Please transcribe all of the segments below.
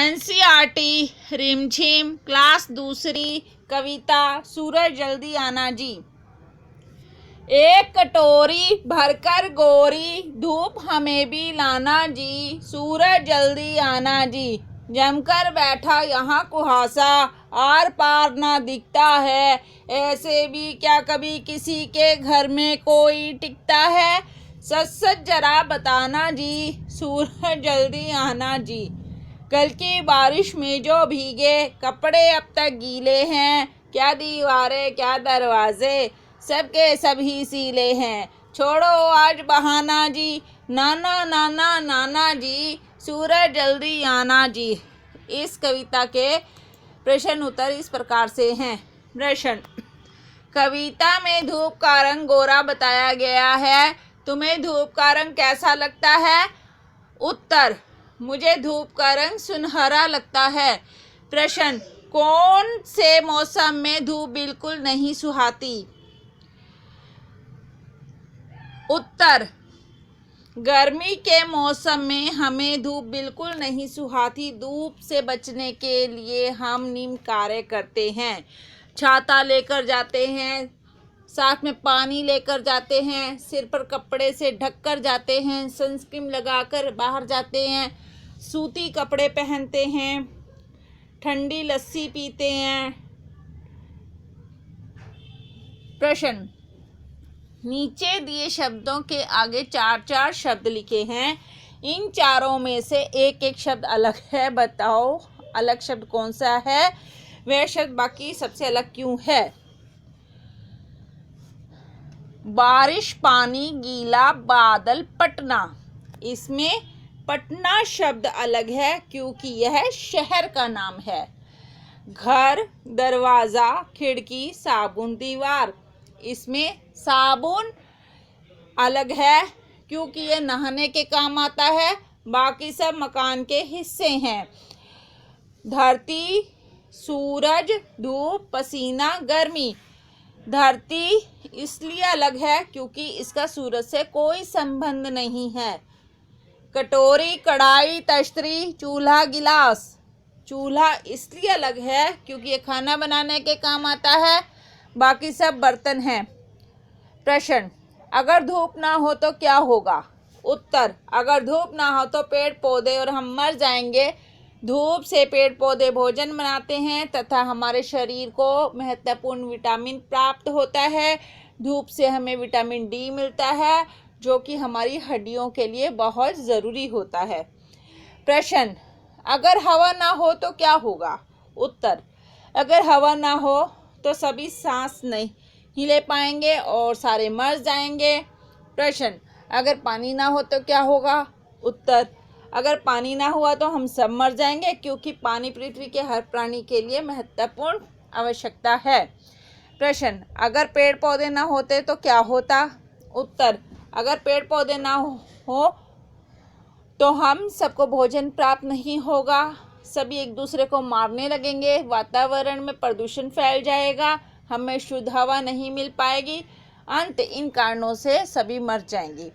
NCERT रिमझिम class दूसरी कविता सूरज जल्दी आना जी। एक कटोरी भरकर गोरी धूप हमें भी लाना जी, सूरज जल्दी आना जी। जमकर बैठा यहाँ कुहासा आर पार ना दिखता है, ऐसे भी क्या कभी किसी के घर में कोई टिकता है। सच सच जरा बताना जी, सूरज जल्दी आना जी। कल की बारिश में जो भीगे कपड़े अब तक गीले हैं, क्या दीवारें क्या दरवाजे सबके सभी सीले हैं। छोड़ो आज बहाना जी, नाना नाना नाना जी, सूरज जल्दी आना जी। इस कविता के प्रश्न उत्तर इस प्रकार से हैं। प्रश्न, कविता में धूप का रंग गोरा बताया गया है, तुम्हें धूप का रंग कैसा लगता है? उत्तर, मुझे धूप का रंग सुनहरा लगता है। प्रश्न, कौन से मौसम में धूप बिल्कुल नहीं सुहाती? उत्तर, गर्मी के मौसम में हमें धूप बिल्कुल नहीं सुहाती। धूप से बचने के लिए हम निम्न कार्य करते हैं। छाता लेकर जाते हैं, साथ में पानी लेकर जाते हैं, सिर पर कपड़े से ढक कर जाते हैं, सनस्क्रीन लगाकर बाहर जाते हैं, सूती कपड़े पहनते हैं, ठंडी लस्सी पीते हैं। प्रश्न, नीचे दिए शब्दों के आगे चार चार शब्द लिखे हैं, इन चारों में से एक एक शब्द अलग है, बताओ अलग शब्द कौन सा है, वह शब्द बाकी सबसे अलग क्यों है? बारिश, पानी, गीला, बादल, पटना। इसमें पटना शब्द अलग है क्योंकि यह शहर का नाम है। घर, दरवाज़ा, खिड़की, साबुन, दीवार। इसमें साबुन अलग है क्योंकि यह नहाने के काम आता है, बाकी सब मकान के हिस्से हैं। धरती, सूरज, धूप, पसीना, गर्मी। धरती इसलिए अलग है क्योंकि इसका सूरज से कोई संबंध नहीं है। कटोरी, कढ़ाई, तश्तरी, चूल्हा, गिलास। चूल्हा इसलिए अलग है क्योंकि ये खाना बनाने के काम आता है, बाकी सब बर्तन हैं। प्रश्न, अगर धूप ना हो तो क्या होगा? उत्तर, अगर धूप ना हो तो पेड़ पौधे और हम मर जाएंगे। धूप से पेड़ पौधे भोजन बनाते हैं तथा हमारे शरीर को महत्वपूर्ण विटामिन प्राप्त होता है। धूप से हमें विटामिन डी मिलता है जो कि हमारी हड्डियों के लिए बहुत ज़रूरी होता है। प्रश्न, अगर हवा ना हो तो क्या होगा? उत्तर, अगर हवा ना हो तो सभी सांस नहीं ले पाएंगे और सारे मर जाएंगे। प्रश्न, अगर पानी ना हो तो क्या होगा? उत्तर, अगर पानी ना हुआ तो हम सब मर जाएंगे क्योंकि पानी पृथ्वी के हर प्राणी के लिए महत्वपूर्ण आवश्यकता है। प्रश्न, अगर पेड़ पौधे ना होते तो क्या होता? उत्तर, अगर पेड़ पौधे ना हो तो हम सबको भोजन प्राप्त नहीं होगा, सभी एक दूसरे को मारने लगेंगे, वातावरण में प्रदूषण फैल जाएगा, हमें शुद्ध हवा नहीं मिल पाएगी, अंत इन कारणों से सभी मर जाएंगी।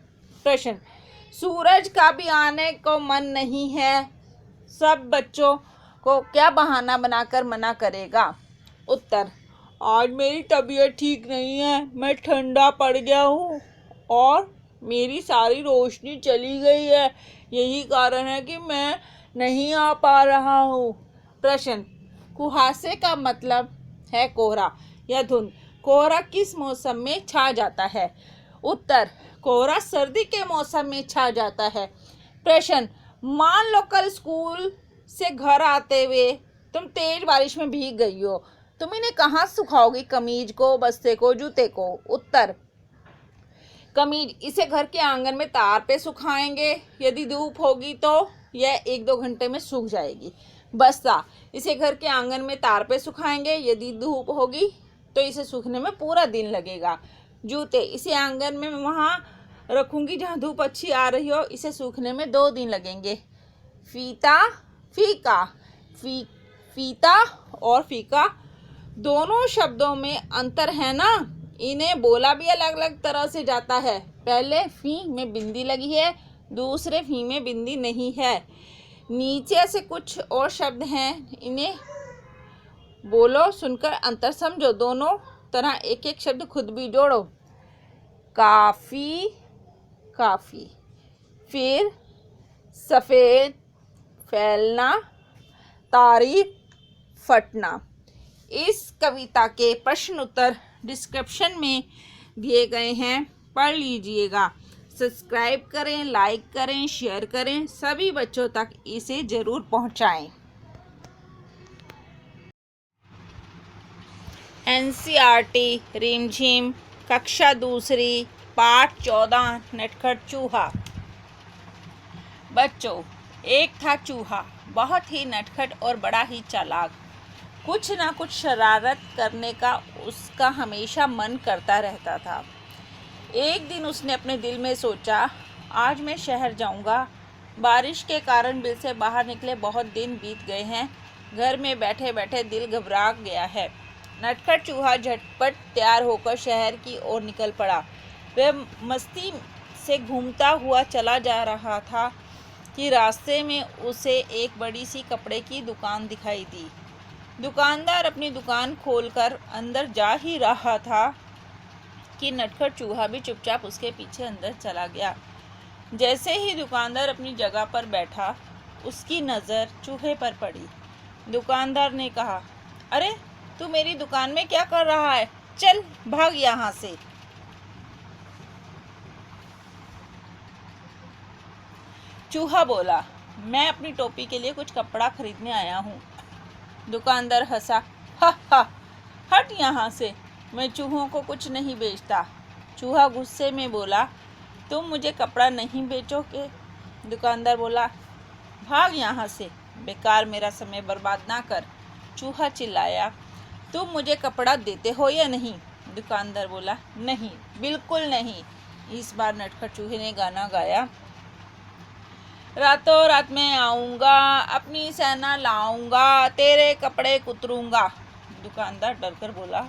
प्रश्न, सूरज का भी आने को मन नहीं है, सब बच्चों को क्या बहाना बनाकर मना करेगा? उत्तर, आज मेरी तबीयत ठीक नहीं है, मैं ठंडा पड़ गया हूँ और मेरी सारी रोशनी चली गई है, यही कारण है कि मैं नहीं आ पा रहा हूँ। प्रश्न, कुहासे का मतलब है कोहरा या धुंध। कोहरा किस मौसम में छा जाता है? उत्तर, कोहरा सर्दी के मौसम में छा जाता है। प्रश्न, मान लो कल स्कूल से घर आते हुए तुम तेज बारिश में भीग गई हो, तुम इन्हें कहाँ सुखाओगी? कमीज को, बस्ते को, जूते को? उत्तर, कमीज इसे घर के आंगन में तार पे सुखाएंगे, यदि धूप होगी तो यह 1-2 घंटे में सूख जाएगी। बस्ता इसे घर के आंगन में तार पे सुखाएंगे, यदि धूप होगी तो इसे सूखने में पूरा दिन लगेगा। जूते इसे आंगन में वहाँ रखूँगी जहाँ धूप अच्छी आ रही हो, इसे सूखने में 2 दिन लगेंगे। फीता, फीका। फीता और फीका दोनों शब्दों में अंतर है ना, इन्हें बोला भी अलग अलग तरह से जाता है। पहले फी में बिंदी लगी है, दूसरे फी में बिंदी नहीं है। नीचे ऐसे कुछ और शब्द हैं, इन्हें बोलो, सुनकर अंतर समझो। दोनों तरह एक एक शब्द खुद भी जोड़ो। काफ़ी, काफ़ी। फिर सफ़ेद, फैलना, तारीख, फटना। इस कविता के प्रश्न उत्तर डिस्क्रिप्शन में दिए गए हैं, पढ़ लीजिएगा। सब्सक्राइब करें, लाइक करें, शेयर करें, सभी बच्चों तक इसे ज़रूर पहुंचाएं। एनसीईआरटी रिमझिम कक्षा दूसरी पाठ 14 नटखट चूहा। बच्चों, एक था चूहा, बहुत ही नटखट और बड़ा ही चालाक। कुछ ना कुछ शरारत करने का उसका हमेशा मन करता रहता था। एक दिन उसने अपने दिल में सोचा, आज मैं शहर जाऊंगा। बारिश के कारण बिल से बाहर निकले बहुत दिन बीत गए हैं। घर में बैठे बैठे दिल घबरा गया है। नटखट चूहा झटपट तैयार होकर शहर की ओर निकल पड़ा। वह मस्ती से घूमता हुआ चला जा रहा था कि रास्ते में उसे एक बड़ी सी कपड़े की दुकान दिखाई दी। दुकानदार अपनी दुकान खोलकर अंदर जा ही रहा था कि नटखट चूहा भी चुपचाप उसके पीछे अंदर चला गया। जैसे ही दुकानदार अपनी जगह पर बैठा, उसकी नज़र चूहे पर पड़ी। दुकानदार ने कहा, अरे तू मेरी दुकान में क्या कर रहा है? चल भाग यहाँ से। चूहा बोला, मैं अपनी टोपी के लिए कुछ कपड़ा खरीदने आया हूँ। दुकानदार हंसा, हा हा, हट यहाँ से, मैं चूहों को कुछ नहीं बेचता। चूहा गुस्से में बोला, तुम मुझे कपड़ा नहीं बेचोगे? दुकानदार बोला, भाग यहाँ से, बेकार मेरा समय बर्बाद ना कर। चूहा चिल्लाया, तुम मुझे कपड़ा देते हो या नहीं? दुकानदार बोला, नहीं, बिल्कुल नहीं। इस बार नटखट चूहे ने गाना गाया, रातों रात मैं आऊँगा, अपनी सेना लाऊंगा, तेरे कपड़े कुतरूंगा। दुकानदार डरकर बोला,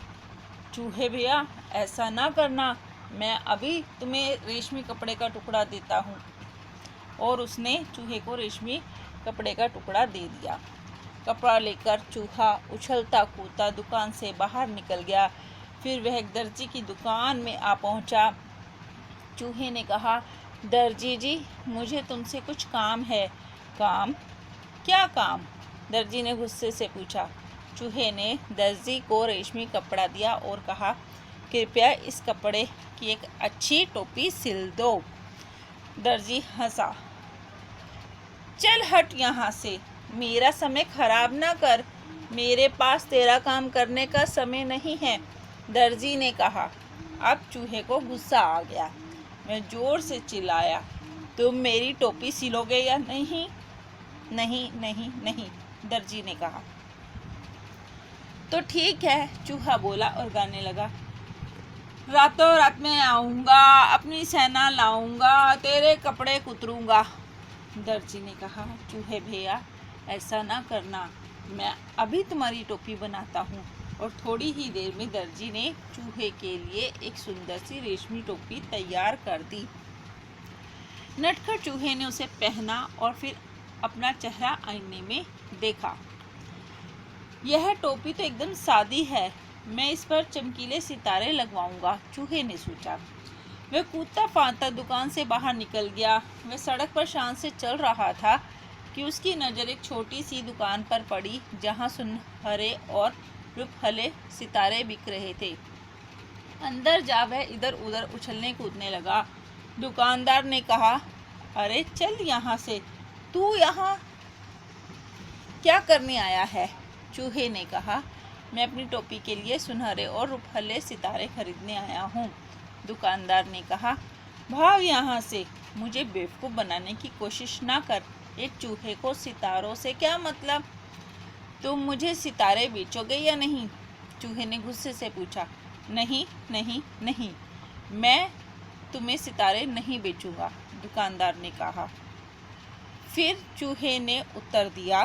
चूहे भैया ऐसा ना करना, मैं अभी तुम्हें रेशमी कपड़े का टुकड़ा देता हूँ। और उसने चूहे को रेशमी कपड़े का टुकड़ा दे दिया। कपड़ा लेकर चूहा उछलता कूदता दुकान से बाहर निकल गया। फिर वह एक दर्जी की दुकान में आ पहुँचा। चूहे ने कहा, दर्जी जी, मुझे तुमसे कुछ काम है। काम? क्या काम? दर्जी ने गुस्से से पूछा। चूहे ने दर्जी को रेशमी कपड़ा दिया और कहा, कृपया इस कपड़े की एक अच्छी टोपी सिल दो। दर्जी हंसा, चल हट यहाँ से, मेरा समय खराब ना कर, मेरे पास तेरा काम करने का समय नहीं है। दर्जी ने कहा। अब चूहे को गुस्सा आ गया। मैं जोर से चिल्लाया, तुम मेरी टोपी सिलोगे या नहीं? नहीं नहीं नहीं, दर्जी ने कहा। तो ठीक है, चूहा बोला और गाने लगा, रातों रात मैं आऊँगा, अपनी सेना लाऊंगा, तेरे कपड़े कुतरूंगा। दर्जी ने कहा, चूहे भैया ऐसा ना करना, मैं अभी तुम्हारी टोपी बनाता हूँ। और थोड़ी ही देर में दर्जी ने चूहे के लिए एक सुंदर सी रेशमी टोपी तैयार कर दी। नटखट चूहे ने उसे पहना और फिर अपना चेहरा आईने में देखा। यह टोपी तो एकदम सादी है, मैं इस पर चमकीले सितारे लगवाऊंगा, चूहे ने सोचा। वह कूदता फांदता दुकान से बाहर निकल गया। वह सड़क पर शान से चल रहा था कि उसकी नज़र एक छोटी सी दुकान पर पड़ी, जहां सुनहरे और रुपहले सितारे बिक रहे थे। अंदर जा वह इधर उधर उछलने कूदने लगा। दुकानदार ने कहा, अरे चल यहाँ से, तू यहाँ क्या करने आया है? चूहे ने कहा, मैं अपनी टोपी के लिए सुनहरे और रुपहले सितारे खरीदने आया हूँ। दुकानदार ने कहा, भाग यहाँ से, मुझे बेवकूफ़ बनाने की कोशिश ना कर। एक चूहे को सितारों से क्या मतलब? तुम मुझे सितारे बेचोगे या नहीं? चूहे ने गुस्से से पूछा। नहीं नहीं नहीं, मैं तुम्हें सितारे नहीं बेचूंगा, दुकानदार ने कहा। फिर चूहे ने उत्तर दिया,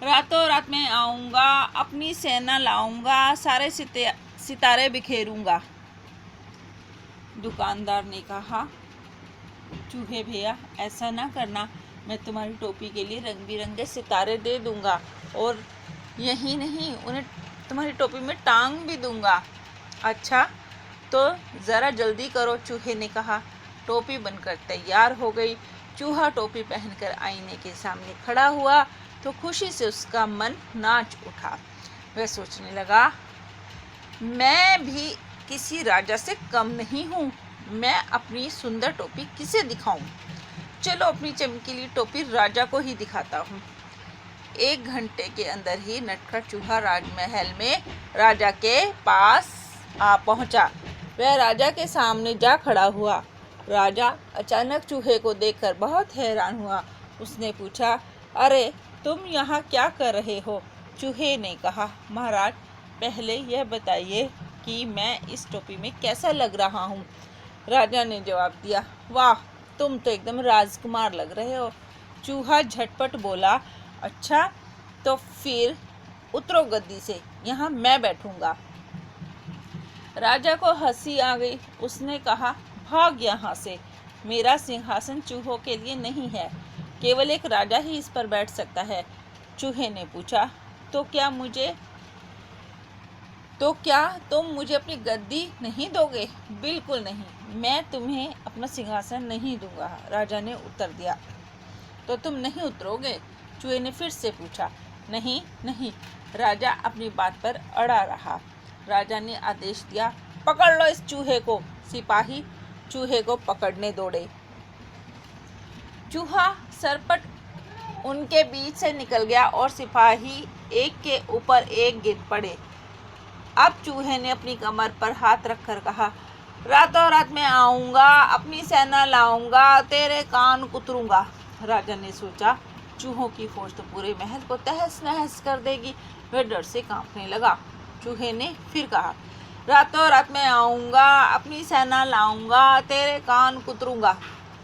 रातों रात मैं आऊँगा, अपनी सेना लाऊंगा, सारे सितारे बिखेरूंगा। दुकानदार ने कहा, चूहे भैया ऐसा ना करना, मैं तुम्हारी टोपी के लिए रंग बिरंगे सितारे दे दूंगा और यही नहीं उन्हें तुम्हारी टोपी में टांग भी दूंगा। अच्छा तो ज़रा जल्दी करो, चूहे ने कहा। टोपी बनकर तैयार हो गई। चूहा टोपी पहनकर आईने के सामने खड़ा हुआ तो खुशी से उसका मन नाच उठा। वह सोचने लगा, मैं भी किसी राजा से कम नहीं हूँ, मैं अपनी सुंदर टोपी किसे दिखाऊं? चलो अपनी चमकीली टोपी राजा को ही दिखाता हूँ। 1 घंटे के अंदर ही नटखट चूहा राजमहल में राजा के पास आ पहुँचा। वह राजा के सामने जा खड़ा हुआ। राजा अचानक चूहे को देखकर बहुत हैरान हुआ। उसने पूछा, अरे तुम यहाँ क्या कर रहे हो? चूहे ने कहा, महाराज पहले यह बताइए कि मैं इस टोपी में कैसा लग रहा हूँ? राजा ने जवाब दिया, वाह तुम तो एकदम राजकुमार लग रहे हो। चूहा झटपट बोला, अच्छा तो फिर उतरो गद्दी से, यहाँ मैं बैठूंगा। राजा को हंसी आ गई। उसने कहा, भाग यहाँ से, मेरा सिंहासन चूहों के लिए नहीं है, केवल एक राजा ही इस पर बैठ सकता है। चूहे ने पूछा, तो क्या तुम मुझे अपनी गद्दी नहीं दोगे? बिल्कुल नहीं, मैं तुम्हें अपना सिंहासन नहीं दूंगा, राजा ने उत्तर दिया। तो तुम नहीं उतरोगे? चूहे ने फिर से पूछा। नहीं नहीं, राजा अपनी बात पर अड़ा रहा। राजा ने आदेश दिया, पकड़ लो इस चूहे को। सिपाही चूहे को पकड़ने दौड़े। चूहा सरपट उनके बीच से निकल गया और सिपाही एक के ऊपर एक गिर पड़े। अब चूहे ने अपनी कमर पर हाथ रखकर कहा, रातों रात मैं आऊँगा, अपनी सेना लाऊंगा, तेरे कान कुतरूंगा। राजा ने सोचा, चूहों की फौज तो पूरे महल को तहस नहस कर देगी। वह डर से कांपने लगा। चूहे ने फिर कहा, रातों रात मैं आऊँगा, अपनी सेना लाऊंगा, तेरे कान कुतरूंगा।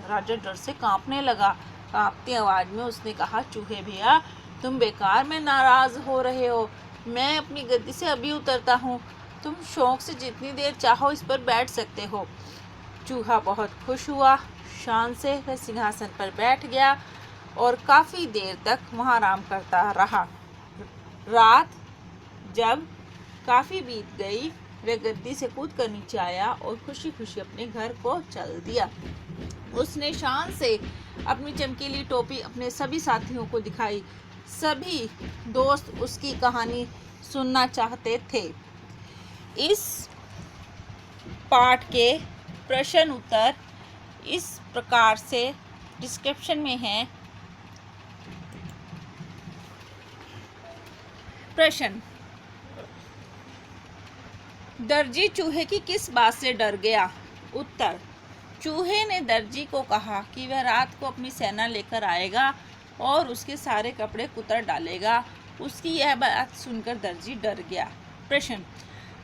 राजा डर से कांपने लगा। कांपती आवाज़ में उसने कहा, चूहे भैया तुम बेकार में नाराज़ हो रहे हो, मैं अपनी गद्दी से अभी उतरता हूँ, तुम शौक से जितनी देर चाहो इस पर बैठ सकते हो। चूहा बहुत खुश हुआ। शान से वह सिंहासन पर बैठ गया और काफ़ी देर तक वहाँ आराम करता रहा। रात जब काफ़ी बीत गई, वह गद्दी से कूद कर नीचे आया और खुशी खुशी अपने घर को चल दिया। उसने शान से अपनी चमकीली टोपी अपने सभी साथियों को दिखाई। सभी दोस्त उसकी कहानी सुनना चाहते थे। इस पाठ के प्रश्न उत्तर इस प्रकार से डिस्क्रिप्शन में हैं। प्रश्न, दर्जी चूहे की किस बात से डर गया? उत्तर, चूहे ने दर्जी को कहा कि वह रात को अपनी सेना लेकर आएगा और उसके सारे कपड़े कुतर डालेगा। उसकी यह बात सुनकर दर्जी डर गया। प्रश्न,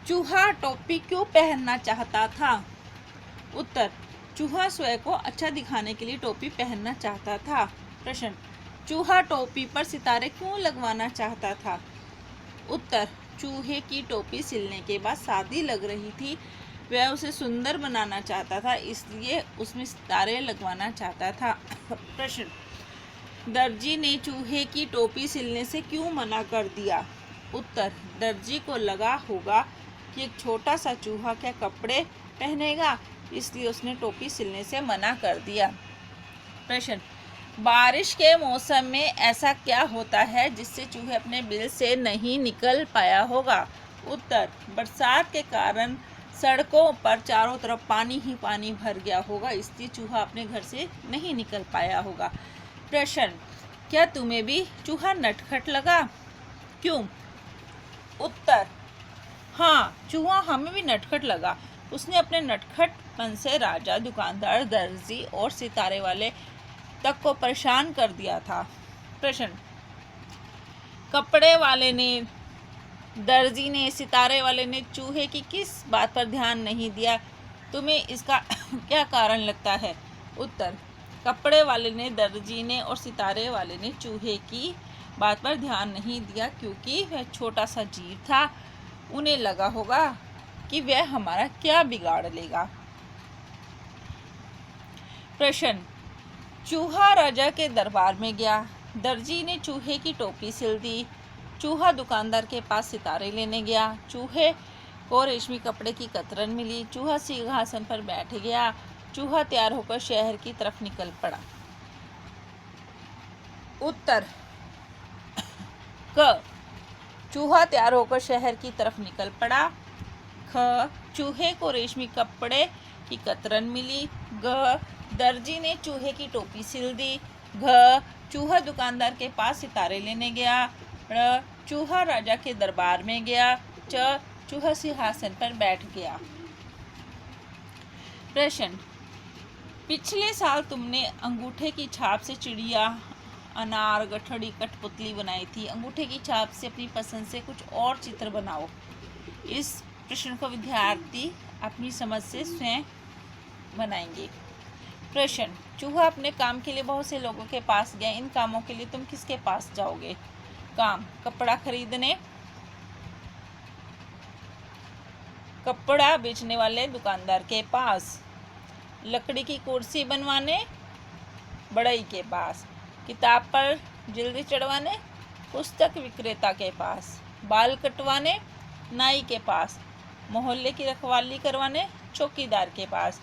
चूहा टोपी क्यों पहनना चाहता था? उत्तर, चूहा स्वयं को अच्छा दिखाने के लिए टोपी पहनना चाहता था। प्रश्न, चूहा टोपी पर सितारे क्यों लगवाना चाहता था? उत्तर, चूहे की टोपी सिलने के बाद सादी लग रही थी, वह उसे सुंदर बनाना चाहता था, इसलिए उसमें सितारे लगवाना चाहता था। प्रश्न, दर्जी ने चूहे की टोपी सिलने से क्यों मना कर दिया? उत्तर, दर्जी को लगा होगा कि एक छोटा सा चूहा क्या कपड़े पहनेगा, इसलिए उसने टोपी सिलने से मना कर दिया। प्रश्न, बारिश के मौसम में ऐसा क्या होता है जिससे चूहे अपने बिल से नहीं निकल पाया होगा? उत्तर, बरसात के कारण सड़कों पर चारों तरफ पानी ही पानी भर गया होगा, इसलिए चूहा अपने घर से नहीं निकल पाया होगा। प्रश्न, क्या तुम्हें भी चूहा नटखट लगा? क्यों? उत्तर, हाँ, चूहा हमें भी नटखट लगा। उसने अपने नटखटपन से राजा, दुकानदार, दर्जी और सितारे वाले तक को परेशान कर दिया था। प्रश्न, कपड़े वाले ने, दर्जी ने, सितारे वाले ने चूहे की किस बात पर ध्यान नहीं दिया? तुम्हें इसका क्या कारण लगता है? उत्तर, कपड़े वाले ने, दर्जी ने और सितारे वाले ने चूहे की बात पर ध्यान नहीं दिया क्योंकि वह छोटा सा जीव था। उन्हें लगा होगा कि वह हमारा क्या बिगाड़ लेगा। प्रश्न, चूहा राजा के दरबार में गया। दर्जी ने चूहे की टोपी सिल दी। चूहा दुकानदार के पास सितारे लेने गया। चूहे को रेशमी कपड़े की कतरन मिली। चूहा सिंहासन पर बैठ गया। चूहा तैयार होकर शहर की तरफ निकल पड़ा। उत्तर क, चूहा तैयार होकर शहर की तरफ निकल पड़ा। ख, चूहे को रेशमी कपड़े की कतरन मिली। ग, दर्जी ने चूहे की टोपी सिल दी। घ, चूहा दुकानदार के पास सितारे लेने गया। ड़, चूहा राजा के दरबार में गया। च, चूहा सिंहासन पर बैठ गया। प्रश्न, पिछले साल तुमने अंगूठे की छाप से चिड़िया, अनार, गठड़ी, कठपुतली बनाई थी। अंगूठे की छाप से अपनी पसंद से कुछ और चित्र बनाओ। इस प्रश्न को विद्यार्थी अपनी समझ से स्वयं बनाएंगे। प्रश्न, चूहा अपने काम के लिए बहुत से लोगों के पास गया। इन कामों के लिए तुम किसके पास जाओगे? काम, कपड़ा खरीदने, कपड़ा बेचने वाले दुकानदार के पास। लकड़ी की कुर्सी बनवाने, बढ़ई के पास। किताब पर जल्दी चढ़वाने, पुस्तक विक्रेता के पास। बाल कटवाने, नाई के पास। मोहल्ले की रखवाली करवाने, चौकीदार के पास।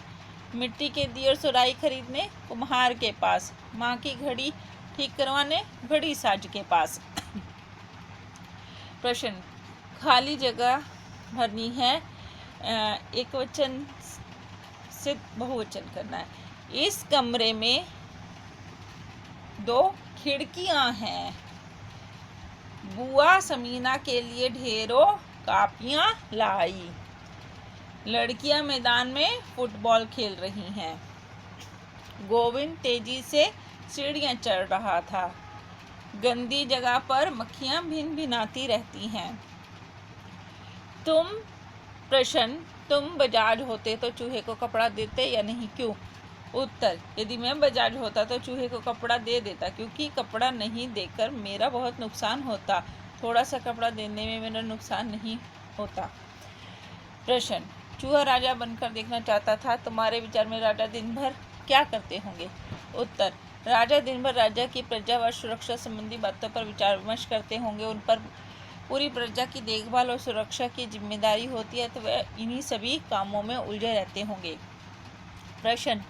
मिट्टी के दिए और सुराही खरीदने, कुम्हार के पास। माँ की घड़ी ठीक करवाने, घड़ी साज के पास। प्रश्न, खाली जगह भरनी है, एक वचन से बहुवचन करना है। इस कमरे में 2 खिड़कियां हैं। बुआ समीना के लिए ढेरों कापियां लाई। लड़कियां मैदान में फुटबॉल खेल रही हैं। गोविंद तेजी से सीढ़ियां चढ़ रहा था। गंदी जगह पर मक्खियां भिन भिनाती रहती हैं। तुम बजाज होते तो चूहे को कपड़ा देते या नहीं, क्यों? उत्तर, यदि मैं बजाज होता तो चूहे को कपड़ा दे देता, क्योंकि कपड़ा नहीं देकर मेरा बहुत नुकसान होता। थोड़ा सा कपड़ा देने में मेरा नुकसान नहीं होता। प्रश्न, चूहा राजा बनकर देखना चाहता था। तुम्हारे विचार में राजा दिन भर क्या करते होंगे? उत्तर, राजा दिन भर राज्य की प्रजा व सुरक्षा संबंधी बातों पर विचार विमर्श करते होंगे। उन पर पूरी प्रजा की देखभाल और सुरक्षा की जिम्मेदारी होती है, तो वह इन्हीं सभी कामों में उलझे रहते होंगे। प्रश्न,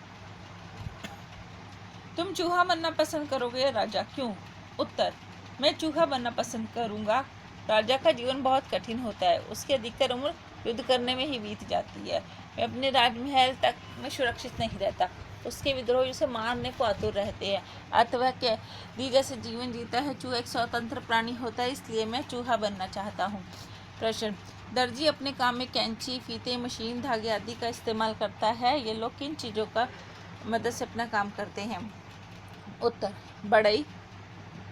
तुम चूहा बनना पसंद करोगे या राजा, क्यों? उत्तर, मैं चूहा बनना पसंद करूंगा। राजा का जीवन बहुत कठिन होता है। उसकी अधिकतर उम्र युद्ध करने में ही बीत जाती है। वह अपने राजमहल तक में सुरक्षित नहीं रहता। उसके विद्रोही उसे मारने को आतुर रहते हैं। अथवा कैदी जैसे जीवन जीता है। चूहा एक स्वतंत्र प्राणी होता है, इसलिए मैं चूहा बनना चाहता हूँ। प्रश्न, दर्जी अपने काम में कैंची, फीते, मशीन, धागे आदि का इस्तेमाल करता है। ये लोग किन चीज़ों का मदद से अपना काम करते हैं? उत्तर, बढ़ई,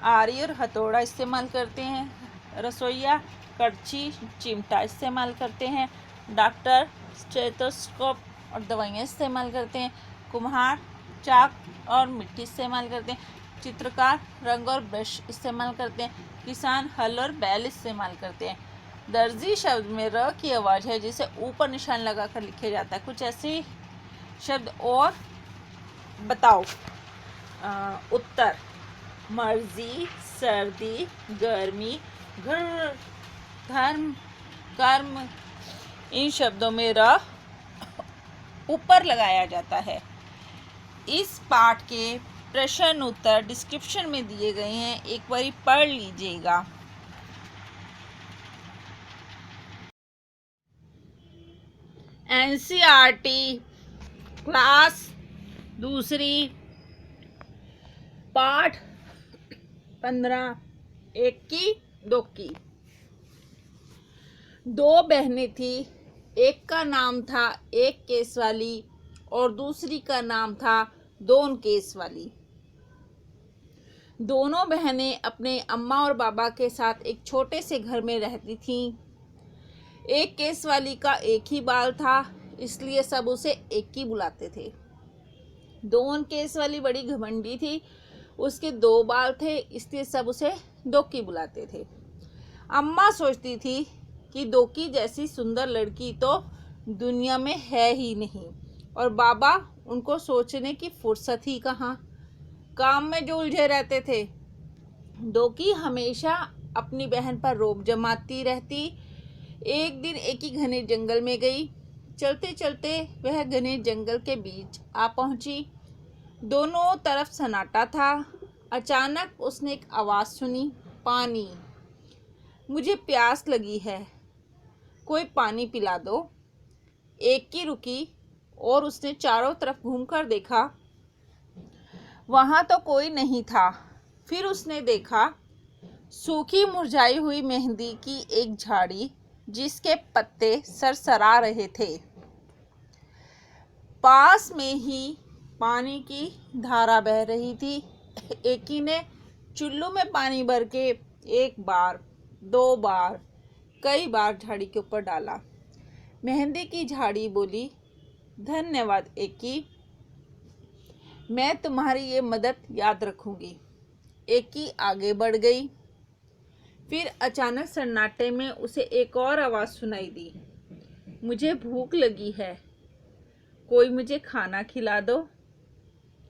आरी और हथौड़ा इस्तेमाल करते हैं। रसोइया कड़छी, चिमटा इस्तेमाल करते हैं। डॉक्टर स्टेथोस्कोप और दवाइयाँ इस्तेमाल करते हैं। कुम्हार चाक और मिट्टी इस्तेमाल करते हैं। चित्रकार रंग और ब्रश इस्तेमाल करते हैं। किसान हल और बैल इस्तेमाल करते हैं। दर्जी शब्द में र की आवाज़ है, जिसे ऊपर निशान लगाकर लिखा जाता है। कुछ ऐसे शब्द और बताओ। उत्तर, मर्जी, सर्दी, गर्मी, घर, धर्म, कर्म। इन शब्दों में र ऊपर लगाया जाता है। इस पाठ के प्रश्न उत्तर डिस्क्रिप्शन में दिए गए हैं, एक बार पढ़ लीजिएगा। एनसीईआरटी क्लास 2 पाठ 15 1 की 2 की। 2 बहनें थी। एक का नाम था एक केस वाली और दूसरी का नाम था 2 केस वाली। दोनों बहनें अपने अम्मा और बाबा के साथ एक छोटे से घर में रहती थीं। एक केस वाली का एक ही बाल था, इसलिए सब उसे एक ही बुलाते थे। 2 केस वाली बड़ी घमंडी थी, उसके 2 बाल थे, इसलिए सब उसे 2 की बुलाते थे। अम्मा सोचती थी कि 2 की जैसी सुंदर लड़की तो दुनिया में है ही नहीं, और बाबा उनको सोचने की फुर्सत ही कहाँ। काम में जो उलझे रहते थे। दोकी हमेशा अपनी बहन पर रोब जमाती रहती। एक दिन एक ही घने जंगल में गई। चलते चलते वह घने जंगल के बीच आ पहुंची। दोनों तरफ सन्नाटा था। अचानक उसने एक आवाज़ सुनी, पानी, मुझे प्यास लगी है, कोई पानी पिला दो। एक की रुकी और उसने चारों तरफ घूमकर देखा, वहाँ तो कोई नहीं था। फिर उसने देखा सूखी मुरझाई हुई मेहंदी की एक झाड़ी जिसके पत्ते सरसरा रहे थे। पास में ही पानी की धारा बह रही थी। एकी ने चुल्लू में पानी भर के एक बार, दो बार, कई बार झाड़ी के ऊपर डाला। मेहंदी की झाड़ी बोली, धन्यवाद एकी, मैं तुम्हारी ये मदद याद रखूंगी। एकी आगे बढ़ गई। फिर अचानक सन्नाटे में उसे एक और आवाज़ सुनाई दी, मुझे भूख लगी है, कोई मुझे खाना खिला दो।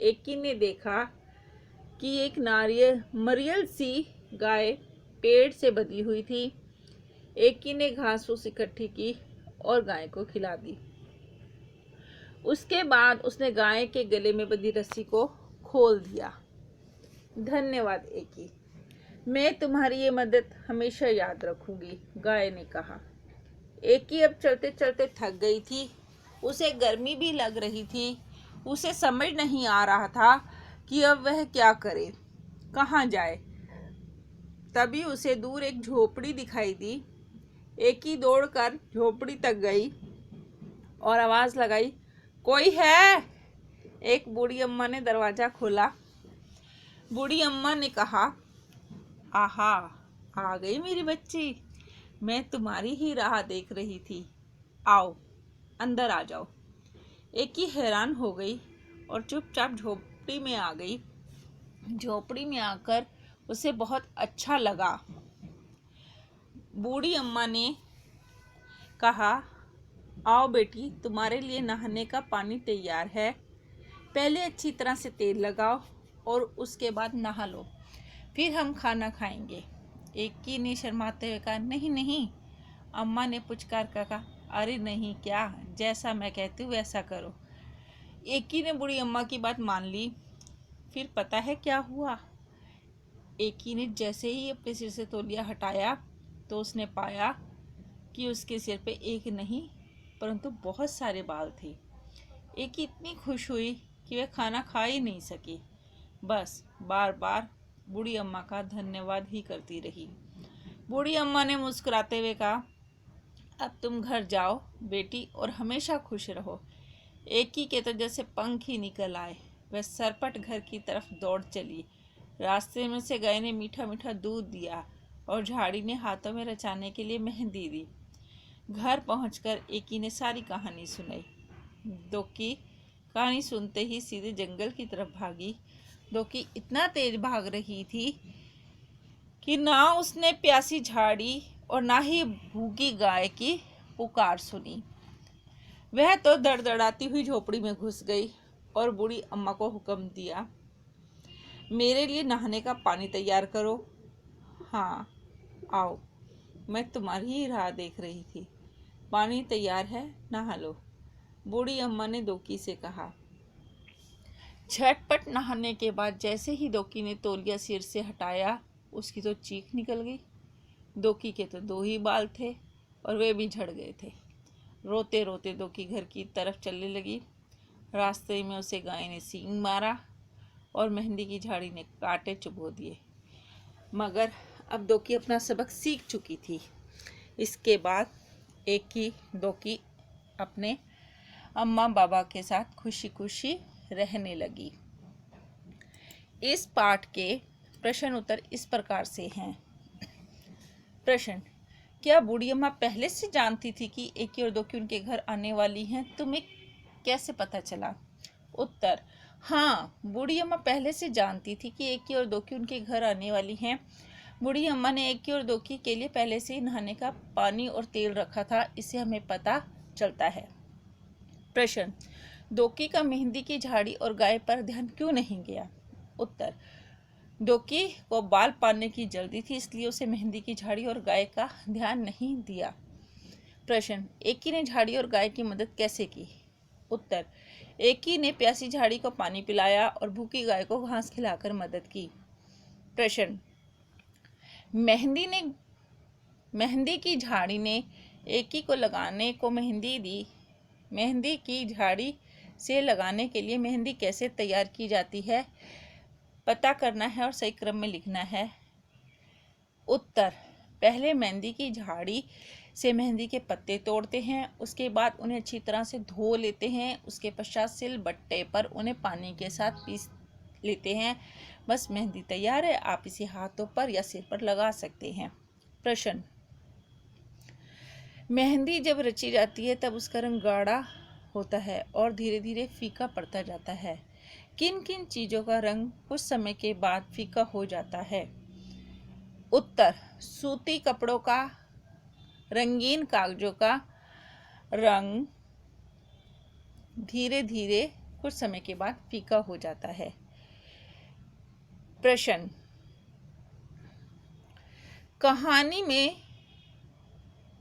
एकी ने देखा कि एक मरियल सी गाय पेड़ से बंधी हुई थी। एकी ने घास फूस इकट्ठी की और गाय को खिला दी। उसके बाद उसने गाय के गले में बंधी रस्सी को खोल दिया। धन्यवाद एकी, मैं तुम्हारी ये मदद हमेशा याद रखूंगी, गाय ने कहा। एकी अब चलते चलते थक गई थी। उसे गर्मी भी लग रही थी। उसे समझ नहीं आ रहा था कि अब वह क्या करे, कहाँ जाए। तभी उसे दूर एक झोपड़ी दिखाई दी। एकी दौड़कर झोपड़ी तक गई और आवाज़ लगाई, कोई है? एक बूढ़ी अम्मा ने दरवाज़ा खोला। बूढ़ी अम्मा ने कहा, आहा, आ गई मेरी बच्ची, मैं तुम्हारी ही राह देख रही थी, आओ अंदर आ जाओ। एकी हैरान हो गई और चुपचाप झोपड़ी में आ गई। झोपड़ी में आकर उसे बहुत अच्छा लगा। बूढ़ी अम्मा ने कहा, आओ बेटी, तुम्हारे लिए नहाने का पानी तैयार है, पहले अच्छी तरह से तेल लगाओ और उसके बाद नहा लो, फिर हम खाना खाएंगे। एकी ने शर्माते हुए कहा, नहीं नहीं। अम्मा ने पुचकार कर कहा, अरे नहीं क्या, जैसा मैं कहती हूँ वैसा करो। एकी ने बूढ़ी अम्मा की बात मान ली। फिर पता है क्या हुआ? एकी ने जैसे ही अपने सिर से तौलिया हटाया तो उसने पाया कि उसके सिर पे एक नहीं परंतु बहुत सारे बाल थे। एकी इतनी खुश हुई कि वह खाना खा ही नहीं सकी, बस बार बार बूढ़ी अम्मा का धन्यवाद ही करती रही। बूढ़ी अम्मा ने मुस्कुराते हुए कहा, अब तुम घर जाओ बेटी और हमेशा खुश रहो। एकी के तो जैसे पंख ही निकल आए। वह सरपट घर की तरफ दौड़ चली। रास्ते में से गाय ने मीठा मीठा दूध दिया और झाड़ी ने हाथों में रचाने के लिए मेहंदी दी। घर पहुंचकर एकी ने सारी कहानी सुनाई। दोकी कहानी सुनते ही सीधे जंगल की तरफ भागी। दोकी इतना तेज भाग रही थी कि ना उसने प्यासी झाड़ी और ना ही भूखी गाय की पुकार सुनी। वह तो दड़दड़ाती हुई झोपड़ी में घुस गई और बूढ़ी अम्मा को हुक्म दिया, मेरे लिए नहाने का पानी तैयार करो। हाँ आओ, मैं तुम्हारी ही राह देख रही थी, पानी तैयार है, नहा लो, बूढ़ी अम्मा ने दोकी से कहा। झटपट नहाने के बाद जैसे ही दोकी ने तौलिया सिर से हटाया, उसकी तो चीख निकल गई। दोकी के तो दो ही बाल थे और वे भी झड़ गए थे। रोते रोते दोकी घर की तरफ चलने लगी। रास्ते में उसे गाय ने सींग मारा और मेहंदी की झाड़ी ने कांटे चुभो दिए, मगर अब दोकी अपना सबक सीख चुकी थी। इसके बाद एकी दोकी अपने अम्मा बाबा के साथ खुशी खुशी रहने लगी। इस पाठ के प्रश्न उत्तर इस प्रकार से हैं। प्रश्न, क्या बूढ़ी अम्मा पहले से जानती थी कि एकी और दोकी उनके घर आने वाली हैं? तुम्हें कैसे पता चला? उत्तर, हाँ, बूढ़ी अम्मा पहले से जानती थी कि एकी और दोकी उनके घर आने वाली हैं। बूढ़ी अम्मा ने एकी और दोकी के लिए पहले से ही नहाने का पानी और तेल रखा था, इससे हमें पता चलता है। प्रश्न, दोकी का मेहंदी की झाड़ी और गाय पर ध्यान क्यों नहीं गया? उत्तर, डोकी को बाल पाने की जल्दी थी, इसलिए उसे मेहंदी की झाड़ी और गाय का ध्यान नहीं दिया। प्रश्न, एकी ने झाड़ी और गाय की मदद कैसे की? उत्तर, एकी ने प्यासी झाड़ी को पानी पिलाया और भूखी गाय को घास खिलाकर मदद की। प्रश्न, मेहंदी की झाड़ी ने एकी को लगाने को मेहंदी दी। मेहंदी की झाड़ी से लगाने के लिए मेहंदी कैसे तैयार की जाती है पता करना है और सही क्रम में लिखना है। उत्तर, पहले मेहंदी की झाड़ी से मेहंदी के पत्ते तोड़ते हैं, उसके बाद उन्हें अच्छी तरह से धो लेते हैं, उसके पश्चात सिलबट्टे पर उन्हें पानी के साथ पीस लेते हैं। बस मेहंदी तैयार है, आप इसे हाथों पर या सिर पर लगा सकते हैं। प्रश्न, मेहंदी जब रची जाती है तब उसका रंग गाढ़ा होता है और धीरे धीरे फीका पड़ता जाता है। किन किन चीज़ों का रंग कुछ समय के बाद फीका हो जाता है? उत्तर, सूती कपड़ों का, रंगीन कागजों का रंग धीरे धीरे कुछ समय के बाद फीका हो जाता है। प्रश्न, कहानी में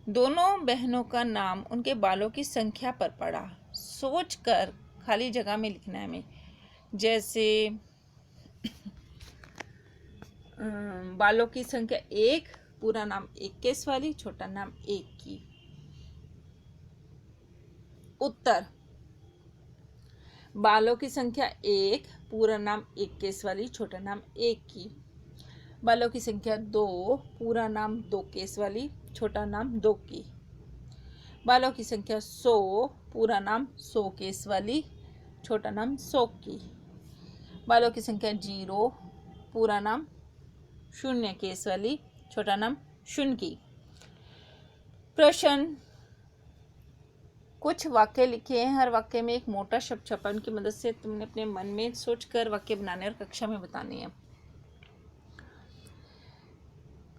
दोनों बहनों का नाम उनके बालों की संख्या पर पड़ा। सोचकर खाली जगह में लिखना है हमें। जैसे बालों की संख्या 1, पूरा नाम 21 वाली, छोटा नाम 1 की। उत्तर, बालों की संख्या 1, पूरा नाम 21 वाली, छोटा नाम 1 की। बालों की संख्या 2, पूरा नाम 2 केस वाली, छोटा नाम 2 की। बालों की संख्या 100, पूरा नाम 100 केस वाली, छोटा नाम 100 की। बालों की संख्या 0, पूरा नाम 0 केस वाली, छोटा नाम 0 की। प्रश्न, कुछ वाक्य लिखे हैं, हर वाक्य में एक मोटा शब्द छपा, उनकी मदद से तुमने अपने मन में सोचकर वाक्य बनाने और कक्षा में बताने हैं।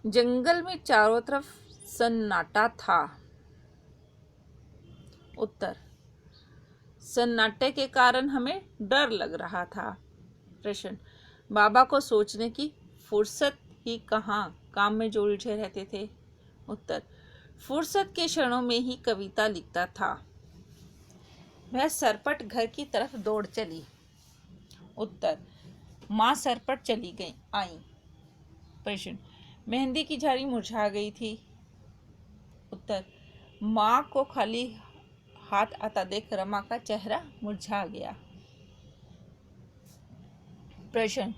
जंगल में चारों तरफ सन्नाटा था। उत्तर, सन्नाटे के कारण हमें डर लग रहा था। प्रश्न, बाबा को सोचने की फुर्सत ही कहाँ, काम में जो उलझे रहते थे। उत्तर, फुर्सत के क्षणों में ही कविता लिखता था। वह सरपट घर की तरफ दौड़ चली। उत्तर, माँ सरपट चली गई आई। प्रश्न, मेहंदी की झाड़ी मुरझा गई थी। उत्तर, माँ को खाली हाथ आता देख रमा का चेहरा मुरझा गया। प्रश्न,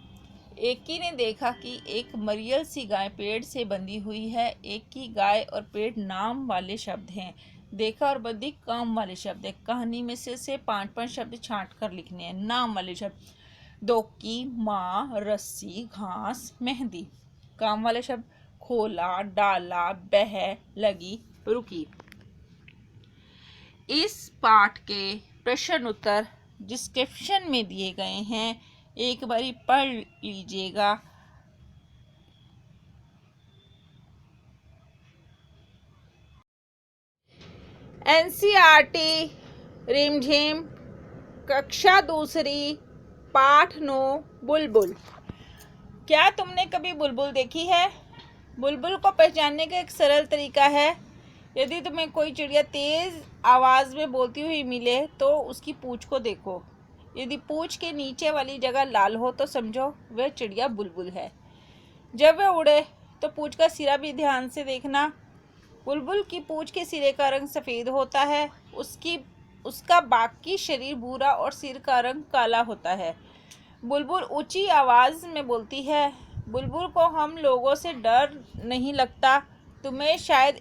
एकी ने देखा कि एक मरियल सी गाय पेड़ से बंधी हुई है। एक की गाय और पेड़ नाम वाले शब्द हैं। देखा और बंधी काम वाले शब्द है। कहानी में से 5-5 शब्द छांट कर लिखने हैं। नाम वाले शब्द, डोकी, माँ, रस्सी, घास, मेहंदी। काम वाले शब्द, खोला, डाला, बह, लगी, रुकी। इस पाठ के प्रश्न उत्तर डिस्क्रिप्शन में दिए गए हैं, एक बारी पढ़ लीजिएगा। एनसीईआरटी रिमझिम कक्षा 2 पाठ 9 बुलबुल। क्या तुमने कभी बुलबुल देखी है? बुलबुल को पहचानने का एक सरल तरीका है। यदि तुम्हें कोई चिड़िया तेज आवाज में बोलती हुई मिले तो उसकी पूंछ को देखो। यदि पूंछ के नीचे वाली जगह लाल हो तो समझो वह चिड़िया बुलबुल है। जब वह उड़े तो पूंछ का सिरा भी ध्यान से देखना। बुलबुल की पूंछ के सिरे का रंग सफ़ेद होता है, उसका बाकी शरीर भूरा और सिर का रंग काला होता है। बुलबुल ऊंची आवाज़ में बोलती है। बुलबुल को हम लोगों से डर नहीं लगता। तुम्हें शायद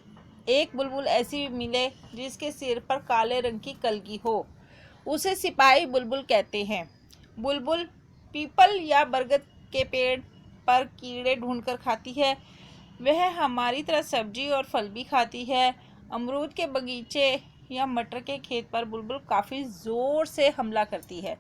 एक बुलबुल ऐसी मिले जिसके सिर पर काले रंग की कलगी हो, उसे सिपाही बुलबुल कहते हैं। बुलबुल पीपल या बरगद के पेड़ पर कीड़े ढूंढकर खाती है। वह हमारी तरह सब्जी और फल भी खाती है। अमरूद के बगीचे या मटर के खेत पर बुलबुल काफ़ी ज़ोर से हमला करती है।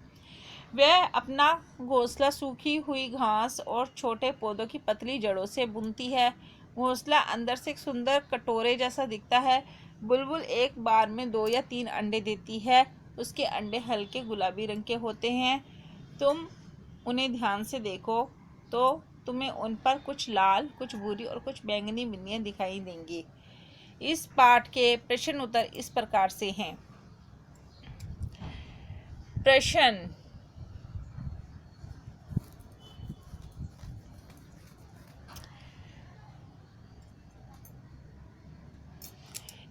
वह अपना घोंसला सूखी हुई घास और छोटे पौधों की पतली जड़ों से बुनती है। घोंसला अंदर से एक सुंदर कटोरे जैसा दिखता है। बुलबुल एक बार में 2 या 3 अंडे देती है। उसके अंडे हल्के गुलाबी रंग के होते हैं। तुम उन्हें ध्यान से देखो तो तुम्हें उन पर कुछ लाल, कुछ भूरी और कुछ बैंगनी बिंदियां दिखाई देंगी। इस पाठ के प्रश्न उत्तर इस प्रकार से हैं। प्रश्न,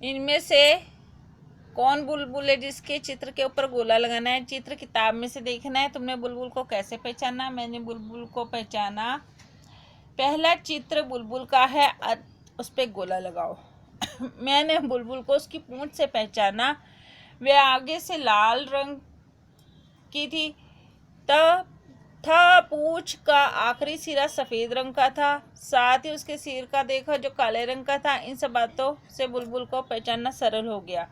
इनमें से कौन बुलबुल है जिसके चित्र के ऊपर गोला लगाना है? चित्र किताब में से देखना है। तुमने बुलबुल को कैसे पहचाना? मैंने बुलबुल को पहचाना, पहला चित्र बुलबुल का है, उस पर गोला लगाओ। मैंने बुलबुल को उसकी पूंछ से पहचाना, वह आगे से लाल रंग की थी था पूंछ का आखिरी सिरा सफेद रंग का था, साथ ही उसके सिर का देखा जो काले रंग का था। इन सब बातों से बुलबुल को पहचानना सरल हो गया।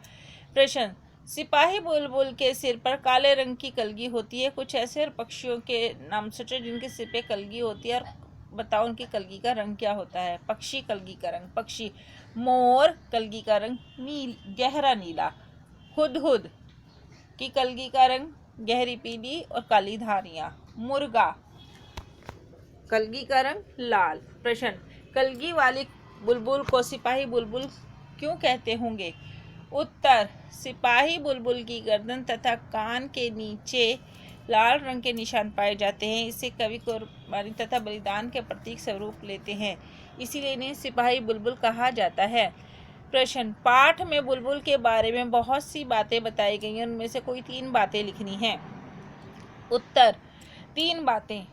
प्रश्न, सिपाही बुलबुल के सिर पर काले रंग की कलगी होती है। कुछ ऐसे और पक्षियों के नाम सोचो जिनके सिर पे कलगी होती है और बताओ उनकी कलगी का रंग क्या होता है। पक्षी कलगी का रंग, पक्षी मोर कलगी का रंग गहरा नीला, हुदहुद की कलगी का रंग गहरी पीली और काली धारियां, मुर्गा कलगी का रंग लाल। प्रश्न, कलगी वाली बुलबुल को सिपाही बुलबुल क्यों कहते होंगे? उत्तर, सिपाही बुलबुल की गर्दन तथा कान के नीचे लाल रंग के निशान पाए जाते हैं। इससे कवि कुर्बानी तथा बलिदान के प्रतीक स्वरूप लेते हैं, इसीलिए इन्हें सिपाही बुलबुल कहा जाता है। प्रश्न, पाठ में बुलबुल के बारे में बहुत सी बातें बताई गई हैं, उनमें से कोई 3 बातें लिखनी हैं। उत्तर, 3 बातें।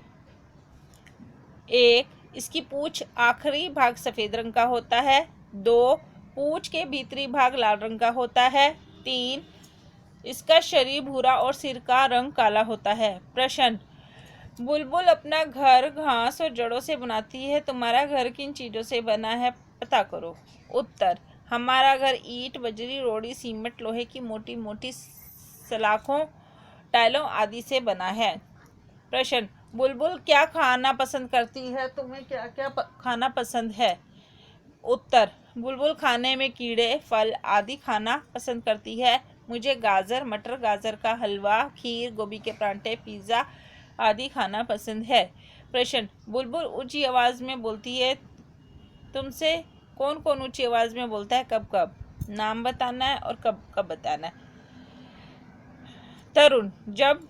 1, इसकी पूंछ आखिरी भाग सफेद रंग का होता है। 2, पूंछ के भीतरी भाग लाल रंग का होता है। 3, इसका शरीर भूरा और सिर का रंग काला होता है। प्रश्न, बुलबुल अपना घर घास और जड़ों से बनाती है। तुम्हारा घर किन चीजों से बना है, पता करो। उत्तर, हमारा घर ईंट, बजरी, रोड़ी, सीमेंट, लोहे की मोटी मोटी सलाखों, टाइलों आदि से बना है। प्रश्न, बुलबुल क्या खाना पसंद करती है? तुम्हें क्या क्या खाना पसंद है? उत्तर, बुलबुल खाने में कीड़े, फल आदि खाना पसंद करती है। मुझे गाजर, मटर, गाजर का हलवा, खीर, गोभी के परांठे, पिज़्ज़ा आदि खाना पसंद है। प्रश्न, बुलबुल ऊंची आवाज़ में बोलती है। तुमसे कौन कौन ऊंची आवाज़ में बोलता है, कब कब? नाम बताना है और कब कब बताना है। तरुण, जब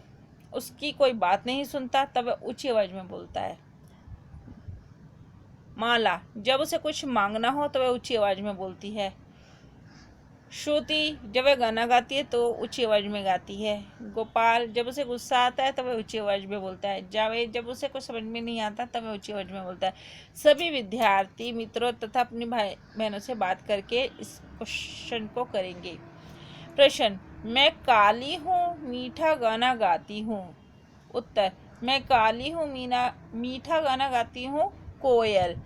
उसकी कोई बात नहीं सुनता तब वह ऊंची आवाज़ में बोलता है। माला, जब उसे कुछ मांगना हो तो वह ऊंची आवाज़ में बोलती है। श्रुति, जब वह गाना गाती है तो ऊंची आवाज़ में गाती है। गोपाल, जब उसे गुस्सा आता है तब वह ऊंची आवाज़ में बोलता है। जावेद, जब उसे कुछ समझ में नहीं आता तब वह ऊंची आवाज़ में बोलता है। सभी विद्यार्थी मित्रों तथा अपनी भाई बहनों से बात करके इस क्वेश्चन को करेंगे। प्रश्न, मैं काली हूँ, मीठा गाना गाती हूँ। उत्तर, मैं काली हूँ, मीठा गाना गाती हूँ, कोयल।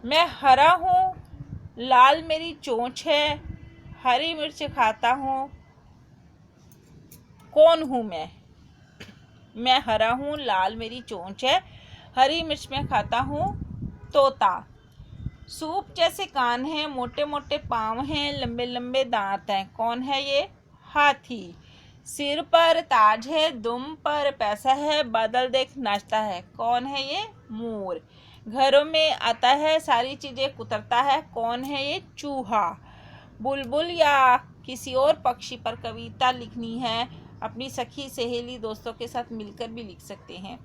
मैं हरा हूँ, लाल मेरी चोंच है, हरी मिर्च खाता हूँ, कौन हूँ मैं? मैं हरा हूँ, लाल मेरी चोंच है, हरी मिर्च में खाता हूँ, तोता। सूप जैसे कान हैं, मोटे मोटे पाँव हैं, लंबे लंबे दांत हैं, कौन है ये? हाथी। सिर पर ताज है, दुम पर पैसा है, बादल देख नाचता है, कौन है ये? मोर। घरों में आता है, सारी चीजें कुतरता है, कौन है ये? चूहा। बुलबुल या किसी और पक्षी पर कविता लिखनी है, अपनी सखी, सहेली, दोस्तों के साथ मिलकर भी लिख सकते हैं।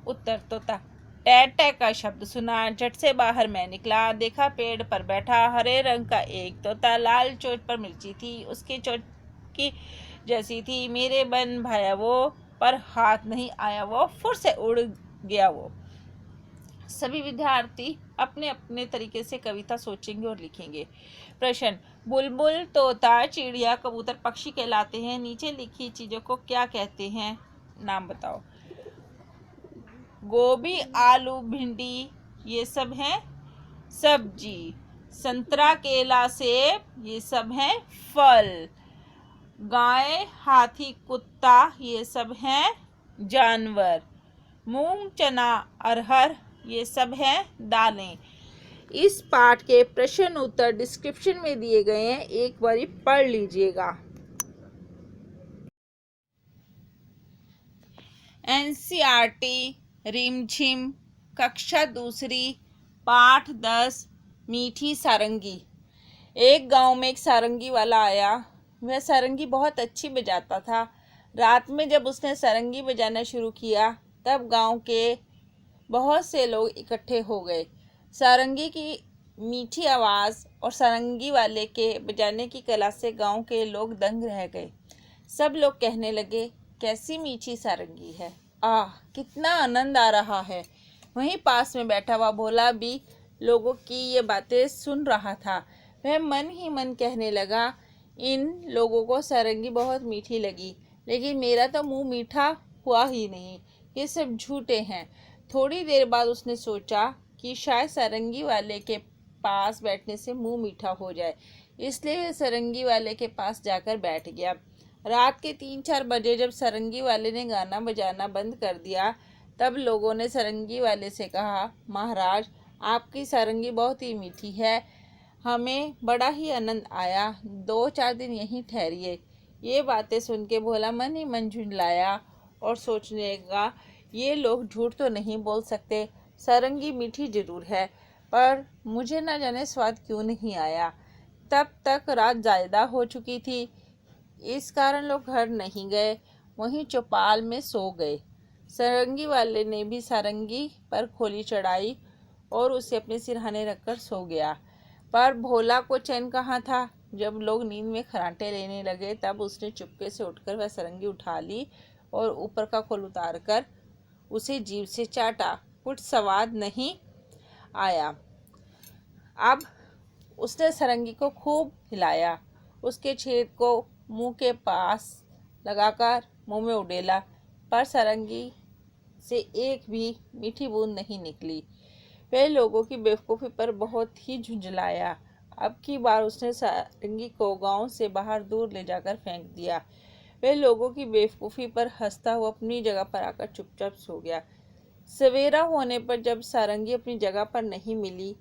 उत्तर, तोता। टैट टैट का शब्द सुना, झट से बाहर मैं निकला, देखा पेड़ पर बैठा हरे रंग का एक तोता, लाल चोंच पर मिर्ची थी, उसकी चोंच की जैसी थी, मेरे बन भाया वो, पर हाथ नहीं आया वो, फुर से उड़ गया वो। सभी विद्यार्थी अपने अपने तरीके से कविता सोचेंगे और लिखेंगे। प्रश्न, बुलबुल, तोता, चिड़िया, कबूतर पक्षी कहलाते हैं। नीचे लिखी चीजों को क्या कहते हैं, नाम बताओ। गोभी, आलू, भिंडी ये सब हैं सब्जी। संतरा, केला, सेब ये सब हैं फल। गाय, हाथी, कुत्ता ये सब हैं जानवर। मूंग, चना, अरहर ये सब हैं दालें। इस पाठ के प्रश्न उत्तर डिस्क्रिप्शन में दिए गए हैं, एक बार पढ़ लीजिएगा। एनसीईआरटी रिमझिम कक्षा दूसरी पाठ 10 मीठी सारंगी। एक गांव में एक सारंगी वाला आया। वह सारंगी बहुत अच्छी बजाता था। रात में जब उसने सारंगी बजाना शुरू किया तब गांव के बहुत से लोग इकट्ठे हो गए। सारंगी की मीठी आवाज़ और सारंगी वाले के बजाने की कला से गांव के लोग दंग रह गए। सब लोग कहने लगे, कैसी मीठी सारंगी है, आह कितना आनंद आ रहा है। वहीं पास में बैठा हुआ भोला भी लोगों की ये बातें सुन रहा था। वह मन ही मन कहने लगा, इन लोगों को सारंगी बहुत मीठी लगी, लेकिन मेरा तो मुंह मीठा हुआ ही नहीं, ये सब झूठे हैं। थोड़ी देर बाद उसने सोचा कि शायद सारंगी वाले के पास बैठने से मुंह मीठा हो जाए, इसलिए वह सारंगी वाले के पास जाकर बैठ गया। रात के 3-4 बजे जब सारंगी वाले ने गाना बजाना बंद कर दिया तब लोगों ने सारंगी वाले से कहा, महाराज आपकी सारंगी बहुत ही मीठी है, हमें बड़ा ही आनंद आया, 2-4 दिन यहीं ठहरिए। ये बातें सुन के भोला मन ही मन झुंझलाया और सोचने लगा, ये लोग झूठ तो नहीं बोल सकते, सारंगी मीठी जरूर है, पर मुझे न जाने स्वाद क्यों नहीं आया। तब तक रात ज़्यादा हो चुकी थी, इस कारण लोग घर नहीं गए, वहीं चौपाल में सो गए। सारंगी वाले ने भी सारंगी पर खोली चढ़ाई और उसे अपने सिरहाने रखकर सो गया। पर भोला को चैन कहाँ था। जब लोग नींद में खर्राटे लेने लगे तब उसने चुपके से उठकर वह सारंगी उठा ली और ऊपर का खोल उतारकर उसे जीभ से चाटा। कुछ स्वाद नहीं आया। अब उसने सारंगी को खूब हिलाया, उसके छेद को मुंह के पास लगाकर मुंह में उड़ेला, पर सारंगी से एक भी मीठी बूंद नहीं निकली। वह लोगों की बेवकूफ़ी पर बहुत ही झुंझलाया। अब की बार उसने सारंगी को गांव से बाहर दूर ले जाकर फेंक दिया। वह लोगों की बेवकूफ़ी पर हंसता हुआ अपनी जगह पर आकर चुपचाप सो गया। सवेरा होने पर जब सारंगी अपनी जगह पर नहीं मिली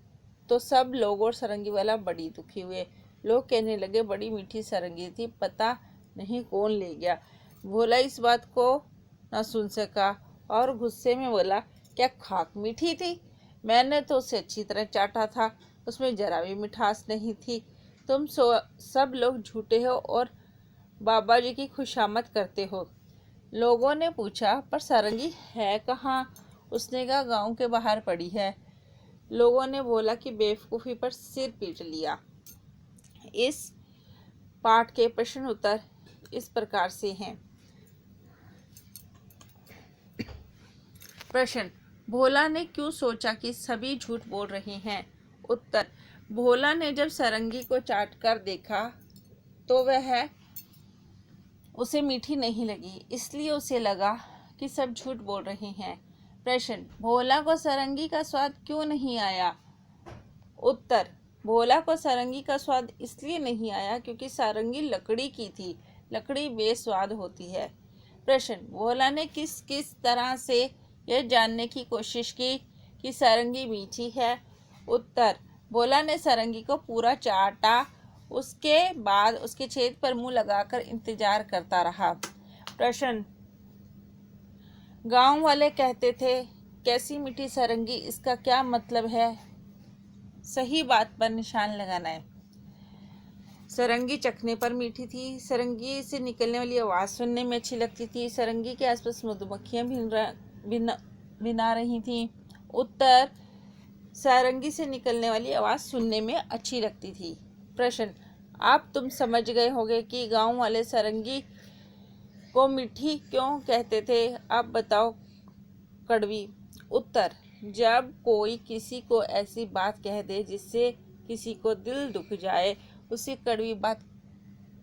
तो सब लोग और सारंगी वाला बड़ी दुखी हुए। लोग कहने लगे, बड़ी मीठी सारंगी थी, पता नहीं कौन ले गया। भोला इस बात को न सुन सका और गुस्से में बोला, क्या खाक मीठी थी? मैंने तो उसे अच्छी तरह चाटा था, उसमें जरा भी मिठास नहीं थी। तुम सब लोग झूठे हो और बाबा जी की खुशामद करते हो। लोगों ने पूछा, पर सारंगी है कहाँ? उसने कहा, गांव के बाहर पड़ी है। लोगों ने बोला कि बेवकूफ़ी पर सिर पीट लिया। इस पाठ के प्रश्न उत्तर इस प्रकार से हैं। प्रश्न, भोला ने क्यों सोचा कि सभी झूठ बोल रहे हैं? उत्तर, भोला ने जब सारंगी को चाट कर देखा तो वह उसे मीठी नहीं लगी, इसलिए उसे लगा कि सब झूठ बोल रहे हैं। प्रश्न, भोला को सारंगी का स्वाद क्यों नहीं आया? उत्तर, भोला को सारंगी का स्वाद इसलिए नहीं आया क्योंकि सारंगी लकड़ी की थी, लकड़ी बेस्वाद होती है। प्रश्न, भोला ने किस किस तरह से यह जानने की कोशिश की कि सारंगी मीठी है? उत्तर, भोला ने सारंगी को पूरा चाटा, उसके बाद उसके छेद पर मुंह लगाकर इंतजार करता रहा। प्रश्न, गांव वाले कहते थे, कैसी मीठी सारंगी, इसका क्या मतलब है? सही बात पर निशान लगाना है। सारंगी चखने पर मीठी थी, सारंगी से निकलने वाली आवाज़ सुनने में अच्छी लगती थी, सारंगी के आसपास मधुमक्खियाँ भिना रही थीं। उत्तर, सारंगी से निकलने वाली आवाज़ सुनने में अच्छी लगती थी। प्रश्न, आप तुम समझ गए होंगे कि गांव वाले सारंगी को मीठी क्यों कहते थे, अब बताओ कड़वी। उत्तर, जब कोई किसी को ऐसी बात कह दे जिससे किसी को दिल दुख जाए, उसे कड़वी बात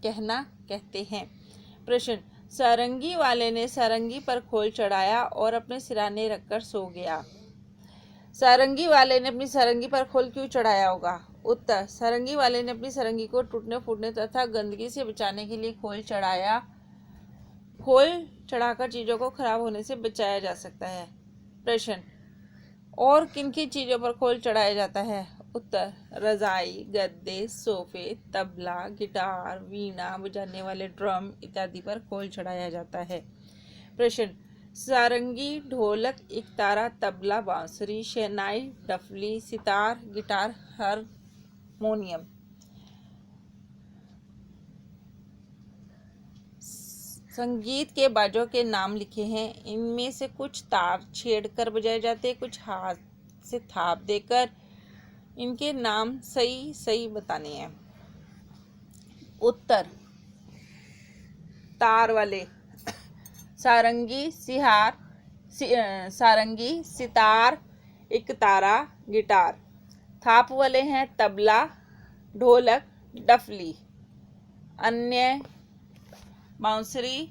कहना कहते हैं। प्रश्न, सारंगी वाले ने सारंगी पर खोल चढ़ाया और अपने सिरहाने रखकर सो गया। सारंगी वाले ने अपनी सारंगी पर खोल क्यों चढ़ाया होगा? उत्तर, सारंगी वाले ने अपनी सारंगी को टूटने फूटने तथा गंदगी से बचाने के लिए खोल चढ़ाया। खोल चढ़ाकर चीज़ों को खराब होने से बचाया जा सकता है। प्रश्न, और किन किन चीज़ों पर खोल चढ़ाया जाता है? उत्तर, रजाई, गद्दे, सोफे, तबला, गिटार, वीणा बजाने वाले ड्रम इत्यादि पर खोल चढ़ाया जाता है। प्रश्न, सारंगी, ढोलक, इकतारा, तबला, बांसुरी, शहनाई, डफली, सितार, गिटार, हारमोनियम। संगीत के बाजों के नाम लिखे हैं। इनमें से कुछ तार छेड़कर बजाए जाते हैं, कुछ हाथ से थाप देकर। इनके नाम सही सही बताने हैं। उत्तर तार वाले सारंगी, सारंगी, सितार, इकतारा, गिटार। थाप वाले हैं तबला, ढोलक, डफली। अन्य बांसुरी,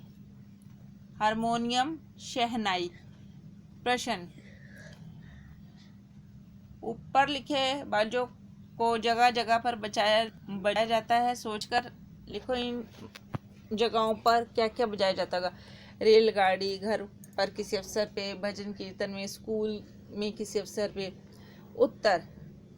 हारमोनियम, शहनाई। प्रश्न, ऊपर लिखे बाजों को जगह जगह पर बजाया जाता है। सोचकर लिखो इन जगहों पर क्या क्या बजाया जाता होगा। रेलगाड़ी, घर पर किसी अवसर पे, भजन कीर्तन में, स्कूल में किसी अवसर पे। उत्तर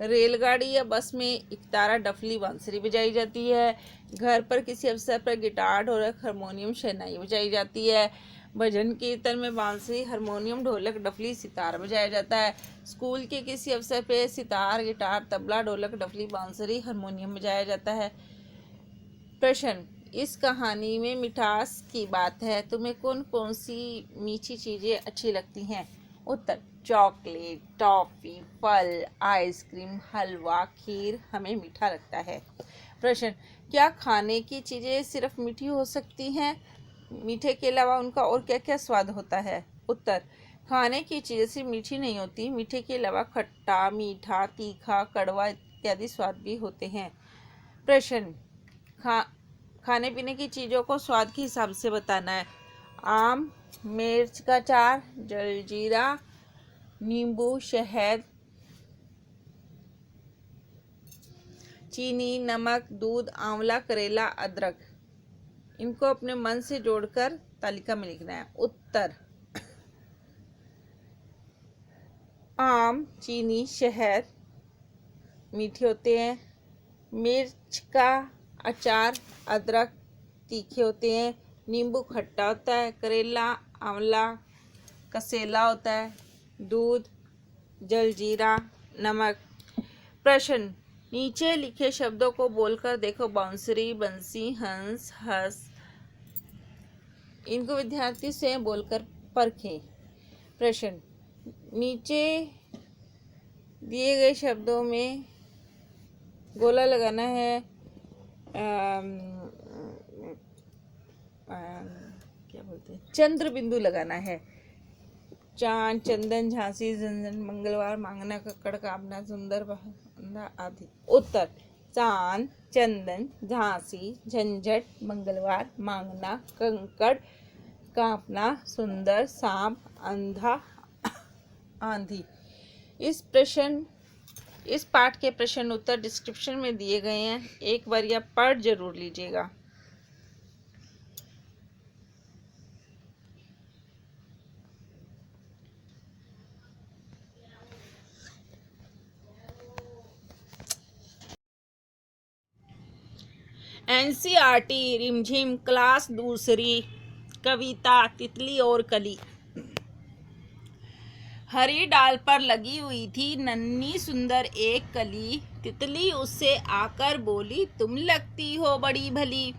रेलगाड़ी या बस में इकतारा, डफली, बांसुरी बजाई जाती है। घर पर किसी अवसर पर गिटार, ढोलक, हारमोनियम, शहनाई बजाई जाती है। भजन कीर्तन में बांसुरी, हारमोनियम, ढोलक, डफली, सितार बजाया जाता है। स्कूल के किसी अवसर पे सितार, गिटार, तबला, ढोलक, डफली, बांसुरी, हारमोनियम बजाया जाता है। प्रश्न, इस कहानी में मिठास की बात है। तुम्हें कौन कौन सी मीठी चीज़ें अच्छी लगती हैं? उत्तर चॉकलेट, टॉफ़ी, फल, आइसक्रीम, हलवा, खीर हमें मीठा लगता है। प्रश्न, क्या खाने की चीज़ें सिर्फ मीठी हो सकती हैं? मीठे के अलावा उनका और क्या क्या स्वाद होता है? उत्तर खाने की चीज़ें सिर्फ मीठी नहीं होती। मीठे के अलावा खट्टा, मीठा, तीखा, कड़वा इत्यादि स्वाद भी होते हैं। प्रश्न, खाने पीने की चीज़ों को स्वाद के हिसाब से बताना है। आम, मिर्च का अचार, जलजीरा, नींबू, शहद, चीनी, नमक, दूध, आंवला, करेला, अदरक। इनको अपने मन से जोड़कर तालिका में लिखना है। उत्तर आम, चीनी, शहद मीठे होते हैं। मिर्च का अचार, अदरक तीखे होते हैं। नींबू खट्टा होता है। करेला, आंवला कसेला होता है। दूध, जलजीरा, नमक। प्रश्न, नीचे लिखे शब्दों को बोलकर देखो। बांसुरी, बंसी, हंस, हंस। इनको विद्यार्थी स्वयं बोलकर परखें। प्रश्न, नीचे दिए गए शब्दों में गोला लगाना है। क्या बोलते हैं, चंद्र बिंदु लगाना है। चांद, चंदन, झांसी, झंझन, मंगलवार, मांगना, कक्कड़, कामना, सुंदर, आदि। उत्तर चांद, चंदन, झांसी, झंझट, मंगलवार, मांगना, कंकड़, कांपना, सुंदर, सांप, अंधा, आंधी। इस पाठ के प्रश्न उत्तर डिस्क्रिप्शन में दिए गए हैं। एक बार यह पढ़ जरूर लीजिएगा। NCERT रिमझिम क्लास दूसरी, कविता तितली और कली। हरी डाल पर लगी हुई थी नन्ही सुंदर एक कली। तितली उससे आकर बोली, तुम लगती हो बड़ी भली।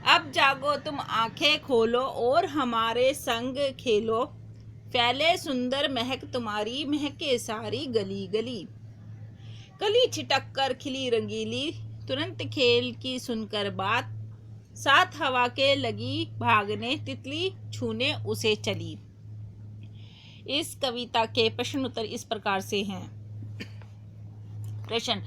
अब जागो तुम आंखें खोलो और हमारे संग खेलो। फैले सुंदर महक तुम्हारी, महके सारी गली गली। कली छिटक कर खिली रंगीली, तुरंत खेल की सुनकर बात। साथ हवा के लगी भागने, तितली छूने उसे चली। इस कविता के प्रश्न उत्तर इस प्रकार से हैं। प्रश्न,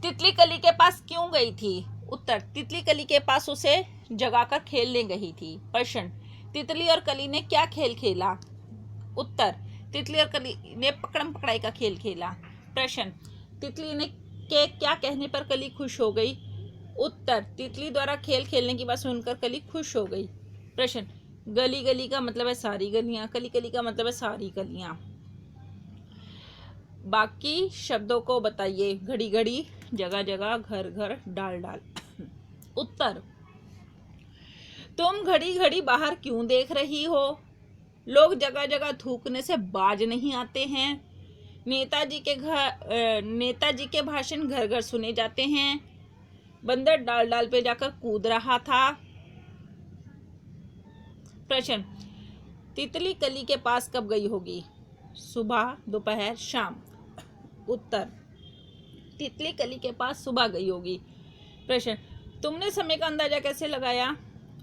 तितली कली के पास क्यों गई थी? उत्तर तितली कली के पास उसे जगाकर खेलने गई थी। प्रश्न, तितली और कली ने क्या खेल खेला? उत्तर तितली और कली ने पकड़म पकड़ाई का खेल खेला। प्रश्न, तितली ने के क्या कहने पर कली खुश हो गई? उत्तर तितली द्वारा खेल खेलने की बात सुनकर कली खुश हो गई। प्रश्न, गली गली का मतलब है सारी गलियां, कली कली का मतलब है सारी गलियां। बाकी शब्दों को बताइए। घड़ी घड़ी, जगह जगह, घर घर, डाल डाल। उत्तर, तुम घड़ी घड़ी बाहर क्यों देख रही हो? लोग जगह जगह थूकने से बाज नहीं आते हैं। नेताजी के भाषण घर घर सुने जाते हैं। बंदर डाल डाल पे जाकर कूद रहा था। प्रश्न, तितली कली के पास कब गई होगी? सुबह, दोपहर, शाम। उत्तर, तितली कली के पास सुबह गई होगी। प्रश्न, तुमने समय का अंदाजा कैसे लगाया?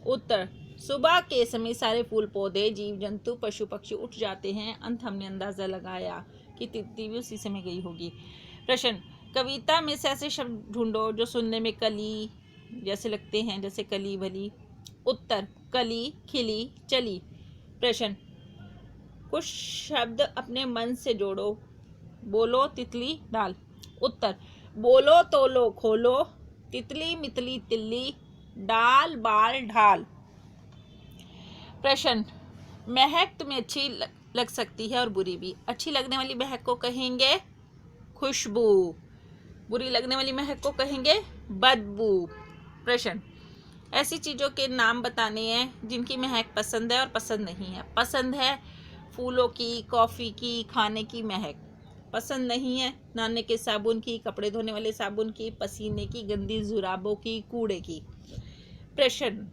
उत्तर, सुबह के समय सारे फूल पौधे, जीव जंतु, पशु पक्षी उठ जाते हैं। अंत हमने अंदाजा लगाया कि तितली भी उसी समय गई होगी। प्रश्न, कविता में से ऐसे शब्द ढूंढो जो सुनने में कली जैसे लगते हैं, जैसे कली भली। उत्तर, कली, खिली, चली। प्रश्न, कुछ शब्द अपने मन से जोड़ो। बोलो, तितली, डाल। उत्तर, बोलो तोलो खोलो, तितली मितली तिल्ली, डाल बाल ढाल। प्रश्न, महक तुम्हें अच्छी लग सकती है और बुरी भी। अच्छी लगने वाली महक को कहेंगे खुशबू, बुरी लगने वाली महक को कहेंगे बदबू। प्रश्न, ऐसी चीज़ों के नाम बताने हैं जिनकी महक पसंद है और पसंद नहीं है। पसंद है फूलों की, कॉफ़ी की, खाने की महक। पसंद नहीं है नहाने के साबुन की, कपड़े धोने वाले साबुन की, पसीने की, गंदी जुराबों की, कूड़े की। प्रश्न,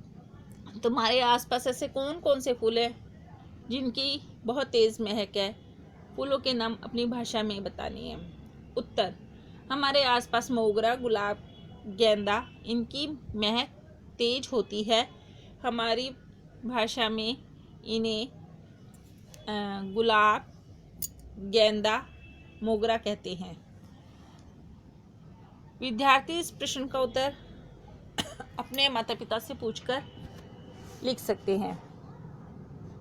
तुम्हारे आसपास ऐसे कौन कौन से फूल हैं जिनकी बहुत तेज़ महक है? फूलों के नाम अपनी भाषा में बताने हैं। उत्तर, हमारे आसपास मोगरा, गुलाब, गेंदा, इनकी महक तेज होती है। हमारी भाषा में इन्हें गुलाब, गेंदा, मोगरा कहते हैं। विद्यार्थी इस प्रश्न का उत्तर अपने माता पिता से पूछकर लिख सकते हैं।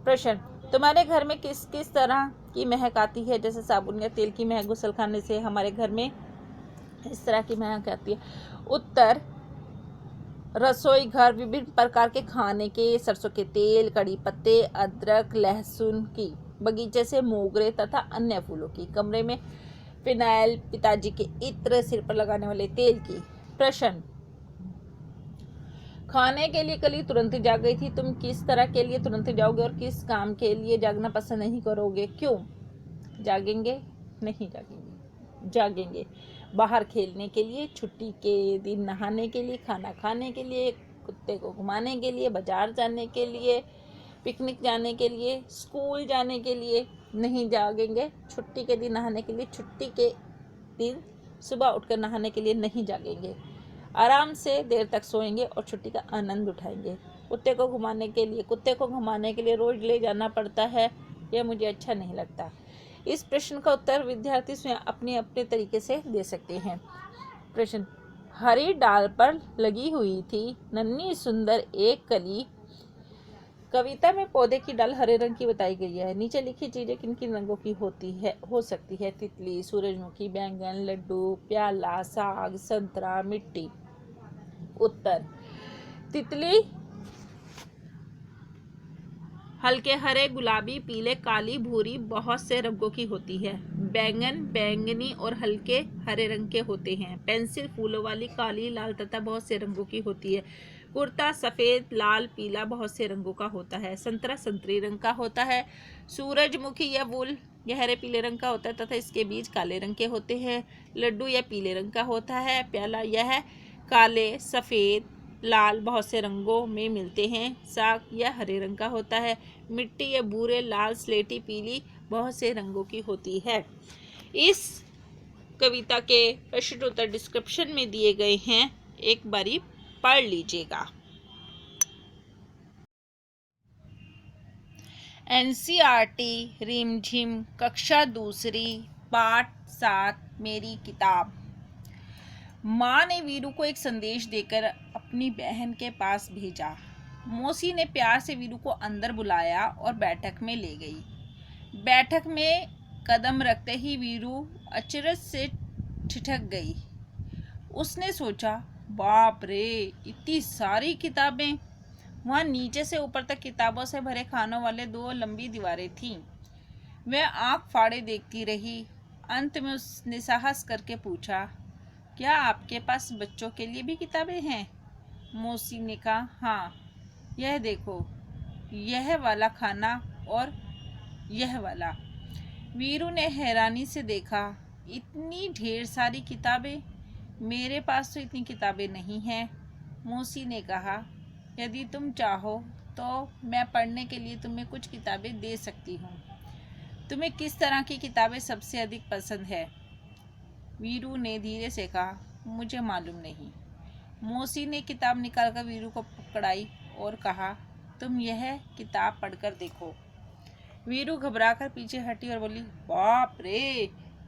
प्रश्न, तुम्हारे घर में किस किस तरह की महक आती है? जैसे साबुन या तेल की महक गुसलखाने से हमारे घर में इस तरह की महक आती है। उत्तर, रसोई घर विभिन्न प्रकार के खाने के, सरसों के तेल, कड़ी पत्ते, अदरक, लहसुन की, बगीचे से मोगरे तथा अन्य फूलों की, कमरे में फिनाइल, पिताजी के इत्र, सिर पर लगाने वाले तेल की। प्रश्न, खाने के लिए कली तुरंत ही जाग गई थी। तुम किस तरह के लिए तुरंत ही जाओगे और किस काम के लिए जागना पसंद नहीं करोगे? क्यों? जागेंगे? नहीं जागेंगे। जागेंगे बाहर खेलने के लिए, छुट्टी के दिन नहाने के लिए, खाना खाने के लिए, कुत्ते को घुमाने के लिए, बाजार जाने के लिए, पिकनिक जाने के लिए, स्कूल जाने के लिए। नहीं जागेंगे छुट्टी के दिन नहाने के लिए, छुट्टी के दिन सुबह उठकर नहाने के लिए नहीं जागेंगे। आराम से देर तक सोएंगे और छुट्टी का आनंद उठाएंगे। कुत्ते को घुमाने के लिए रोज ले जाना पड़ता है, यह मुझे अच्छा नहीं लगता। इस प्रश्न का उत्तर विद्यार्थी स्वयं अपने अपने तरीके से दे सकते हैं। प्रश्न, हरी डाल पर लगी हुई थी नन्ही सुंदर एक कली। कविता में पौधे की डाल हरे रंग की बताई गई है। नीचे लिखी चीजें किन किन रंगों की हो सकती है? तितली, सूरजमुखी, बैंगन, लड्डू, प्याला, साग, संतरा, मिट्टी। उत्तर, तितली हल्के हरे, गुलाबी, पीले, काली, भूरी बहुत से रंगों की होती है। बैंगन बैंगनी और हल्के हरे रंग के होते हैं। पेंसिल फूलों वाली काली, लाल तथा बहुत से रंगों की होती है। कुर्ता सफ़ेद, लाल, पीला बहुत से रंगों का होता है। संतरा संतरी रंग का होता है। सूरजमुखी या फूल गहरे पीले रंग का होता है तथा इसके बीज काले रंग के होते हैं। लड्डू या पीले रंग का होता है। प्याला यह काले, सफ़ेद, लाल बहुत से रंगों में मिलते हैं। साग या हरे रंग का होता है। मिट्टी या भूरे, लाल, स्लेटी, पीली बहुत से रंगों की होती है। इस कविता के प्रश्न उत्तर डिस्क्रिप्शन में दिए गए हैं, एक बारी पढ़ लीजिएगा। NCERT रिमझिम कक्षा दूसरी पाठ 7 मेरी किताब। माँ ने वीरू को एक संदेश देकर अपनी बहन के पास भेजा। मौसी ने प्यार से वीरू को अंदर बुलाया और बैठक में ले गई। बैठक में कदम रखते ही वीरू अचरज से ठिठक गई। उसने सोचा, बाप रे, इतनी सारी किताबें। वहाँ नीचे से ऊपर तक किताबों से भरे खानों वाले 2 लंबी दीवारें थीं। वह आँख फाड़े देखती रही। अंत में उसने साहस करके पूछा, क्या आपके पास बच्चों के लिए भी किताबें हैं? मौसी ने कहा, हाँ, यह देखो, यह वाला खाना और यह वाला। वीरू ने हैरानी से देखा, इतनी ढेर सारी किताबें, मेरे पास तो इतनी किताबें नहीं हैं। मौसी ने कहा, यदि तुम चाहो तो मैं पढ़ने के लिए तुम्हें कुछ किताबें दे सकती हूँ। तुम्हें किस तरह की किताबें सबसे अधिक पसंद है? वीरू ने धीरे से कहा, मुझे मालूम नहीं। मौसी ने किताब निकालकर वीरू को पकड़ाई और कहा, तुम यह किताब पढ़कर देखो। वीरू घबराकर पीछे हटी और बोली, बाप रे,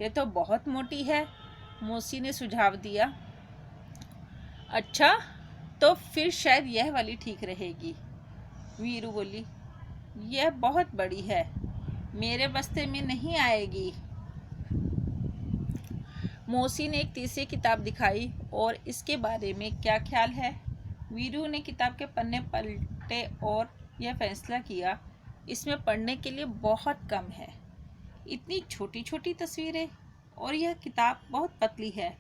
ये तो बहुत मोटी है। मौसी ने सुझाव दिया, अच्छा, तो फिर शायद यह वाली ठीक रहेगी। वीरू बोली, यह बहुत बड़ी है, मेरे बस्ते में नहीं आएगी। मौसी ने एक तीसरी किताब दिखाई और इसके बारे में क्या ख्याल है? वीरू ने किताब के पन्ने पलटे और यह फैसला किया, इसमें पढ़ने के लिए बहुत कम है। इतनी छोटी छोटी तस्वीरें और यह किताब बहुत पतली है।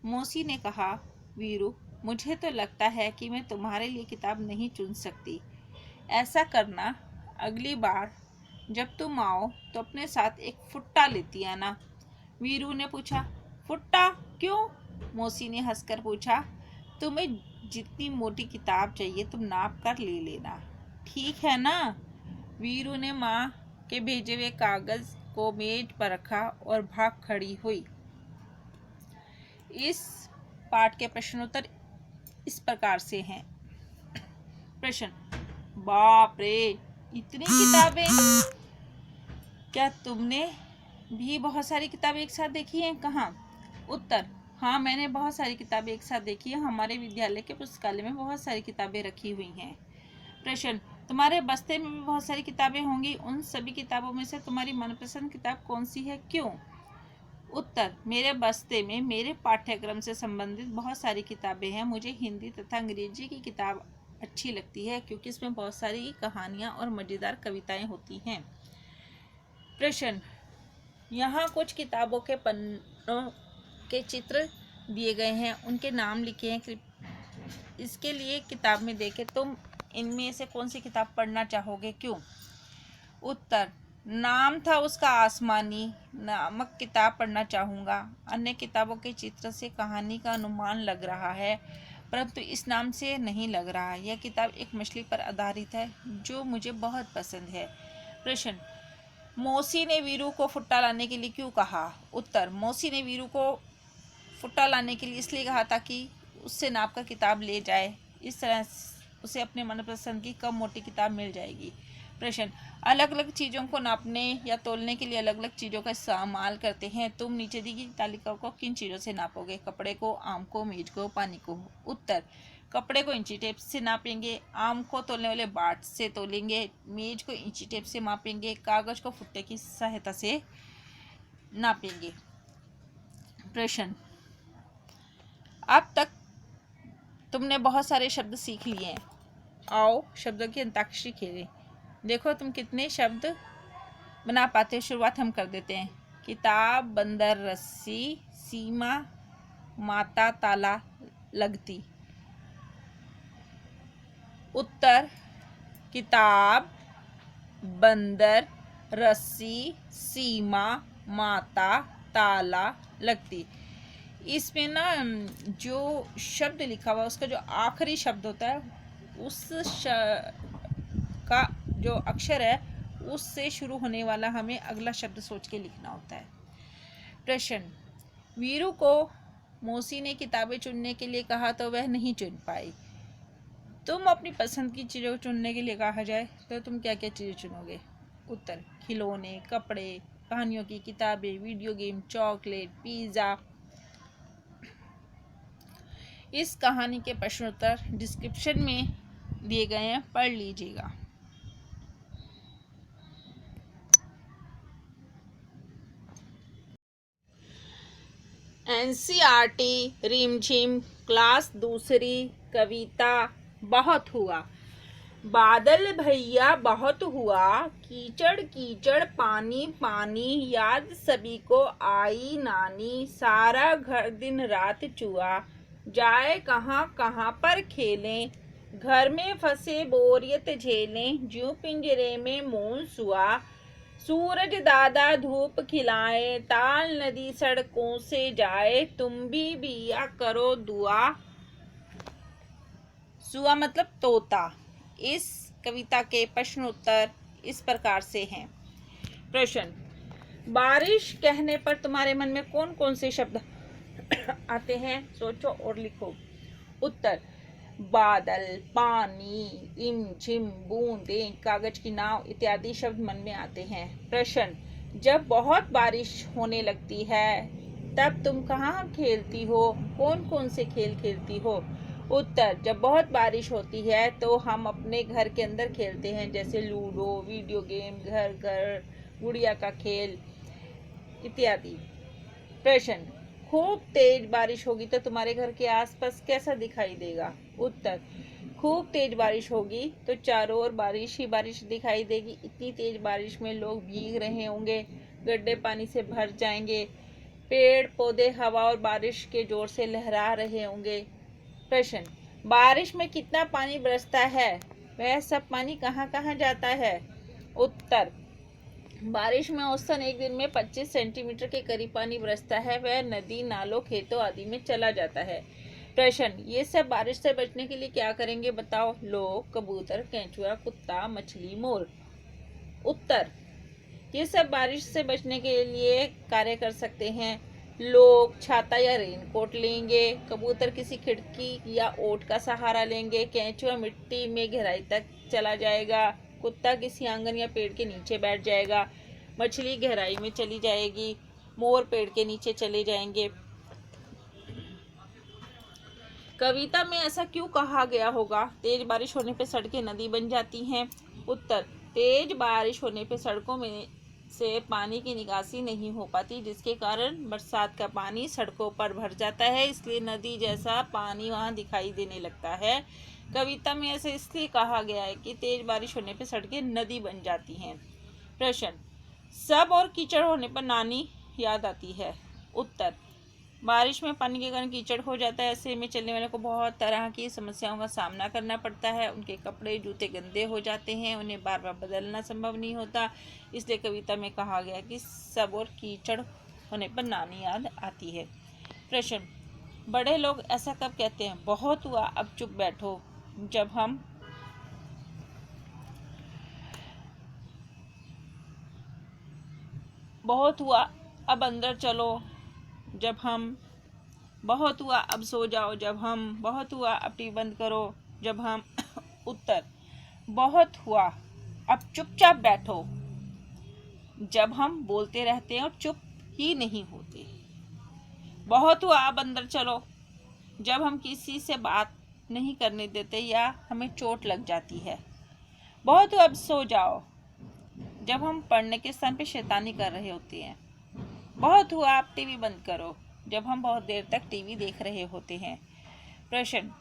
मौसी ने कहा, वीरू, मुझे तो लगता है कि मैं तुम्हारे लिए किताब नहीं चुन सकती। ऐसा करना, अगली बार जब तुम आओ तो अपने साथ एक फुट्टा लेती आना। वीरू ने पूछा, फुट्टा क्यों? मौसी ने हंसकर पूछा, तुम्हें जितनी मोटी किताब चाहिए तुम नाप कर ले लेना, ठीक है ना? वीरू ने माँ के भेजे हुए कागज को मेज पर रखा और भाग खड़ी हुई। इस पाठ के प्रश्नोत्तर इस प्रकार से हैं। प्रश्न, बाप रे, इतनी किताबें! क्या तुमने भी बहुत सारी किताबें एक साथ देखी हैं? कहाँ? उत्तर, हाँ, मैंने बहुत सारी किताबें एक साथ देखी हैं। हमारे विद्यालय के पुस्तकालय में बहुत सारी किताबें रखी हुई हैं। प्रश्न, तुम्हारे बस्ते में भी बहुत सारी किताबें होंगी। उन सभी किताबों में से तुम्हारी मनपसंद किताब कौन सी है, क्यों? उत्तर, मेरे बस्ते में मेरे पाठ्यक्रम से संबंधित बहुत सारी किताबें हैं। मुझे हिंदी तथा अंग्रेजी की किताब अच्छी लगती है क्योंकि इसमें बहुत सारी कहानियाँ और मज़ेदार कविताएं होती हैं। प्रश्न, यहाँ कुछ किताबों के पन्नों के चित्र दिए गए हैं, उनके नाम लिखे हैं। इसके लिए किताब में देखें, तुम इनमें से कौन सी किताब पढ़ना चाहोगे, क्यों? उत्तर, नाम था उसका आसमानी नामक किताब पढ़ना चाहूँगा। अन्य किताबों के चित्र से कहानी का अनुमान लग रहा है, परंतु इस नाम से नहीं लग रहा। यह किताब एक मछली पर आधारित है जो मुझे बहुत पसंद है। प्रश्न, मौसी ने वीरू को फुट्टा लाने के लिए क्यों कहा? उत्तर, मौसी ने वीरू को फुट्टा लाने के लिए इसलिए कहा ताकि उससे नाप कर किताब ले जाए। इस तरह उसे अपने मनपसंद की कम मोटी किताब मिल जाएगी। प्रश्न, अलग अलग चीज़ों को नापने या तोलने के लिए अलग अलग चीज़ों का इस्तेमाल करते हैं। तुम नीचे दी गई तालिका को किन चीज़ों से नापोगे? कपड़े को, आम को, मेज को, पानी को। उत्तर, कपड़े को इंची टेप से नापेंगे, आम को तोलने वाले बाट से तोलेंगे, मेज को इंची टेप से मापेंगे, कागज को फुट्टे की सहायता से नापेंगे। प्रश्न, अब तक तुमने बहुत सारे शब्द सीख लिए हैं। आओ शब्दों की अंताक्षरी खेलें। देखो तुम कितने शब्द बना पाते हो। शुरुआत हम कर देते हैं। किताब, बंदर, रस्सी, सीमा, माता, ताला, लगती। उत्तर, किताब, बंदर, रस्सी, सीमा, माता, ताला, लगती। इसमें ना जो शब्द लिखा हुआ है उसका जो आखिरी शब्द होता है उस का जो अक्षर है उससे शुरू होने वाला हमें अगला शब्द सोच के लिखना होता है। प्रश्न, वीरू को मौसी ने किताबें चुनने के लिए कहा तो वह नहीं चुन पाई। तुम अपनी पसंद की चीज़ों को चुनने के लिए कहा जाए तो तुम क्या क्या चीज़ें चुनोगे? उत्तर, खिलौने, कपड़े, कहानियों की किताबें, वीडियो गेम, चॉकलेट, पिज़्ज़ा। इस कहानी के प्रश्नोत्तर डिस्क्रिप्शन में दिए गए हैं, पढ़ लीजिएगा। एनसीईआरटी रिमझिम क्लास दूसरी कविता। बहुत हुआ। बादल भैया बहुत हुआ, कीचड़ कीचड़ पानी पानी, याद सभी को आई नानी, सारा घर दिन रात चुआ, जाए कहाँ कहाँ पर खेलें, घर में फंसे बोरियत झेलें, ज्यों पिंजरे में मौन सुआ, सूरज दादा धूप खिलाए, ताल नदी सड़कों से जाए, तुम भी बिया करो दुआ। सुआ मतलब तोता। इस कविता के प्रश्न उत्तर इस प्रकार से हैं। प्रश्न, बारिश कहने पर तुम्हारे मन में कौन कौन से शब्द आते हैं? सोचो और लिखो। उत्तर, बादल, पानी, रिमझिम, बूंदें, कागज की नाव इत्यादि शब्द मन में आते हैं। प्रश्न, जब बहुत बारिश होने लगती है तब तुम कहाँ खेलती हो? कौन कौन से खेल खेलती हो? उत्तर, जब बहुत बारिश होती है तो हम अपने घर के अंदर खेलते हैं, जैसे लूडो, वीडियो गेम, घर घर, गुड़िया का खेल इत्यादि। प्रश्न, खूब तेज बारिश होगी तो तुम्हारे घर के आसपास कैसा दिखाई देगा? उत्तर, खूब तेज बारिश होगी तो चारों ओर बारिश ही बारिश दिखाई देगी। इतनी तेज बारिश में लोग भीग रहे होंगे, गड्ढे पानी से भर जाएंगे, पेड़ पौधे हवा और बारिश के जोर से लहरा रहे होंगे। प्रश्न, बारिश में कितना पानी बरसता है? वह सब पानी कहाँ कहाँ जाता है? उत्तर, बारिश में औसतन एक दिन में 25 सेंटीमीटर के करीब पानी बरसता है। वह नदी, नालों, खेतों आदि में चला जाता है। प्रश्न, ये सब बारिश से बचने के लिए क्या करेंगे बताओ? लोग, कबूतर, केंचुआ, कुत्ता, मछली, मोर। उत्तर, ये सब बारिश से बचने के लिए कार्य कर सकते हैं। लोग छाता या रेनकोट लेंगे, कबूतर किसी खिड़की या ओट का सहारा लेंगे, केंचुआ मिट्टी में गहराई तक चला जाएगा, कुत्ता किसी आंगन या पेड़ के नीचे बैठ जाएगा, मछली गहराई में चली जाएगी, मोर पेड़ के नीचे चले जाएंगे। कविता में ऐसा क्यों कहा गया होगा? तेज बारिश होने पर सड़कें नदी बन जाती हैं। उत्तर, तेज बारिश होने पर सड़कों में से पानी की निकासी नहीं हो पाती, जिसके कारण बरसात का पानी सड़कों पर भर जाता है, इसलिए नदी जैसा पानी वहां दिखाई देने लगता है। कविता में ऐसे इसलिए कहा गया है कि तेज बारिश होने पर सड़कें नदी बन जाती हैं। प्रश्न, सब और कीचड़ होने पर नानी याद आती है। उत्तर, बारिश में पानी के कारण कीचड़ हो जाता है, ऐसे में चलने वालों को बहुत तरह की समस्याओं का सामना करना पड़ता है। उनके कपड़े जूते गंदे हो जाते हैं, उन्हें बार बार बदलना संभव नहीं होता, इसलिए कविता में कहा गया कि सब और कीचड़ होने पर नानी याद आती है। प्रश्न, बड़े लोग ऐसा कब कहते हैं? बहुत हुआ अब चुप बैठो। जब हम बहुत हुआ अब अंदर चलो, जब हम बहुत हुआ अब सो जाओ, जब हम बहुत हुआ अब टीवी बंद करो, जब हम उत्तर, बहुत हुआ अब चुपचाप बैठो, जब हम बोलते रहते हैं और चुप ही नहीं होते। बहुत हुआ अब अंदर चलो, जब हम किसी से बात नहीं करने देते या हमें चोट लग जाती है। बहुत हुआ अब सो जाओ, जब हम पढ़ने के स्थान पे शैतानी कर रहे होते हैं। बहुत हुआ आप टीवी बंद करो, जब हम बहुत देर तक टीवी देख रहे होते हैं। प्रश्न,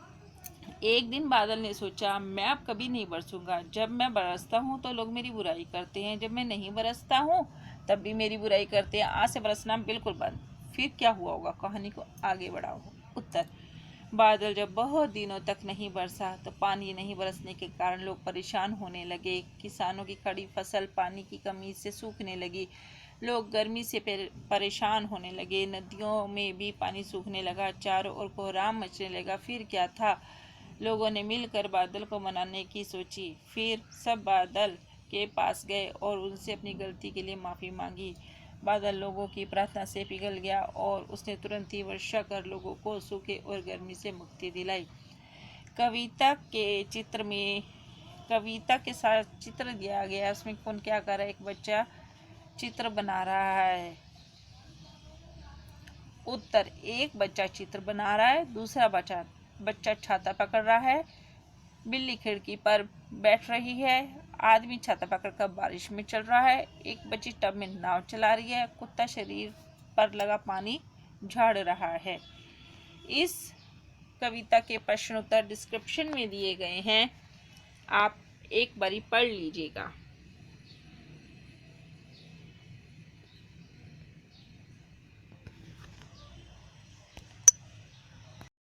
एक दिन बादल ने सोचा मैं अब कभी नहीं बरसूंगा। जब मैं बरसता हूँ तो लोग मेरी बुराई करते हैं, जब मैं नहीं बरसता हूँ तब भी मेरी बुराई करते हैं। आज से बरसना बिल्कुल बंद। फिर क्या हुआ होगा? कहानी को आगे बढ़ाओ। उत्तर, बादल जब बहुत दिनों तक नहीं बरसा तो पानी नहीं बरसने के कारण लोग परेशान होने लगे। किसानों की खड़ी फसल पानी की कमी से सूखने लगी, लोग गर्मी से परेशान होने लगे, नदियों में भी पानी सूखने लगा, चारों ओर कोहराम मचने लगा। फिर क्या था? लोगों ने मिलकर बादल को मनाने की सोची। फिर सब बादल के पास गए और उनसे अपनी गलती के लिए माफ़ी मांगी। बादल लोगों की प्रार्थना से पिघल गया और उसने तुरंत ही वर्षा कर लोगों को सूखे और गर्मी से मुक्ति दिलाई। कविता के साथ चित्र दिया गया, उसमें कौन क्या कर रहा है? एक बच्चा चित्र बना रहा है। उत्तर, एक बच्चा चित्र बना रहा है, दूसरा बच्चा छाता पकड़ रहा है, बिल्ली खिड़की पर बैठ रही है, आदमी छाता पकड़कर बारिश में चल रहा है, एक बच्ची टब में नाव चला रही है, कुत्ता शरीर पर लगा पानी झाड़ रहा है। इस कविता के प्रश्न उत्तर डिस्क्रिप्शन में दिए गए हैं, आप एक बारी पढ़ लीजिएगा।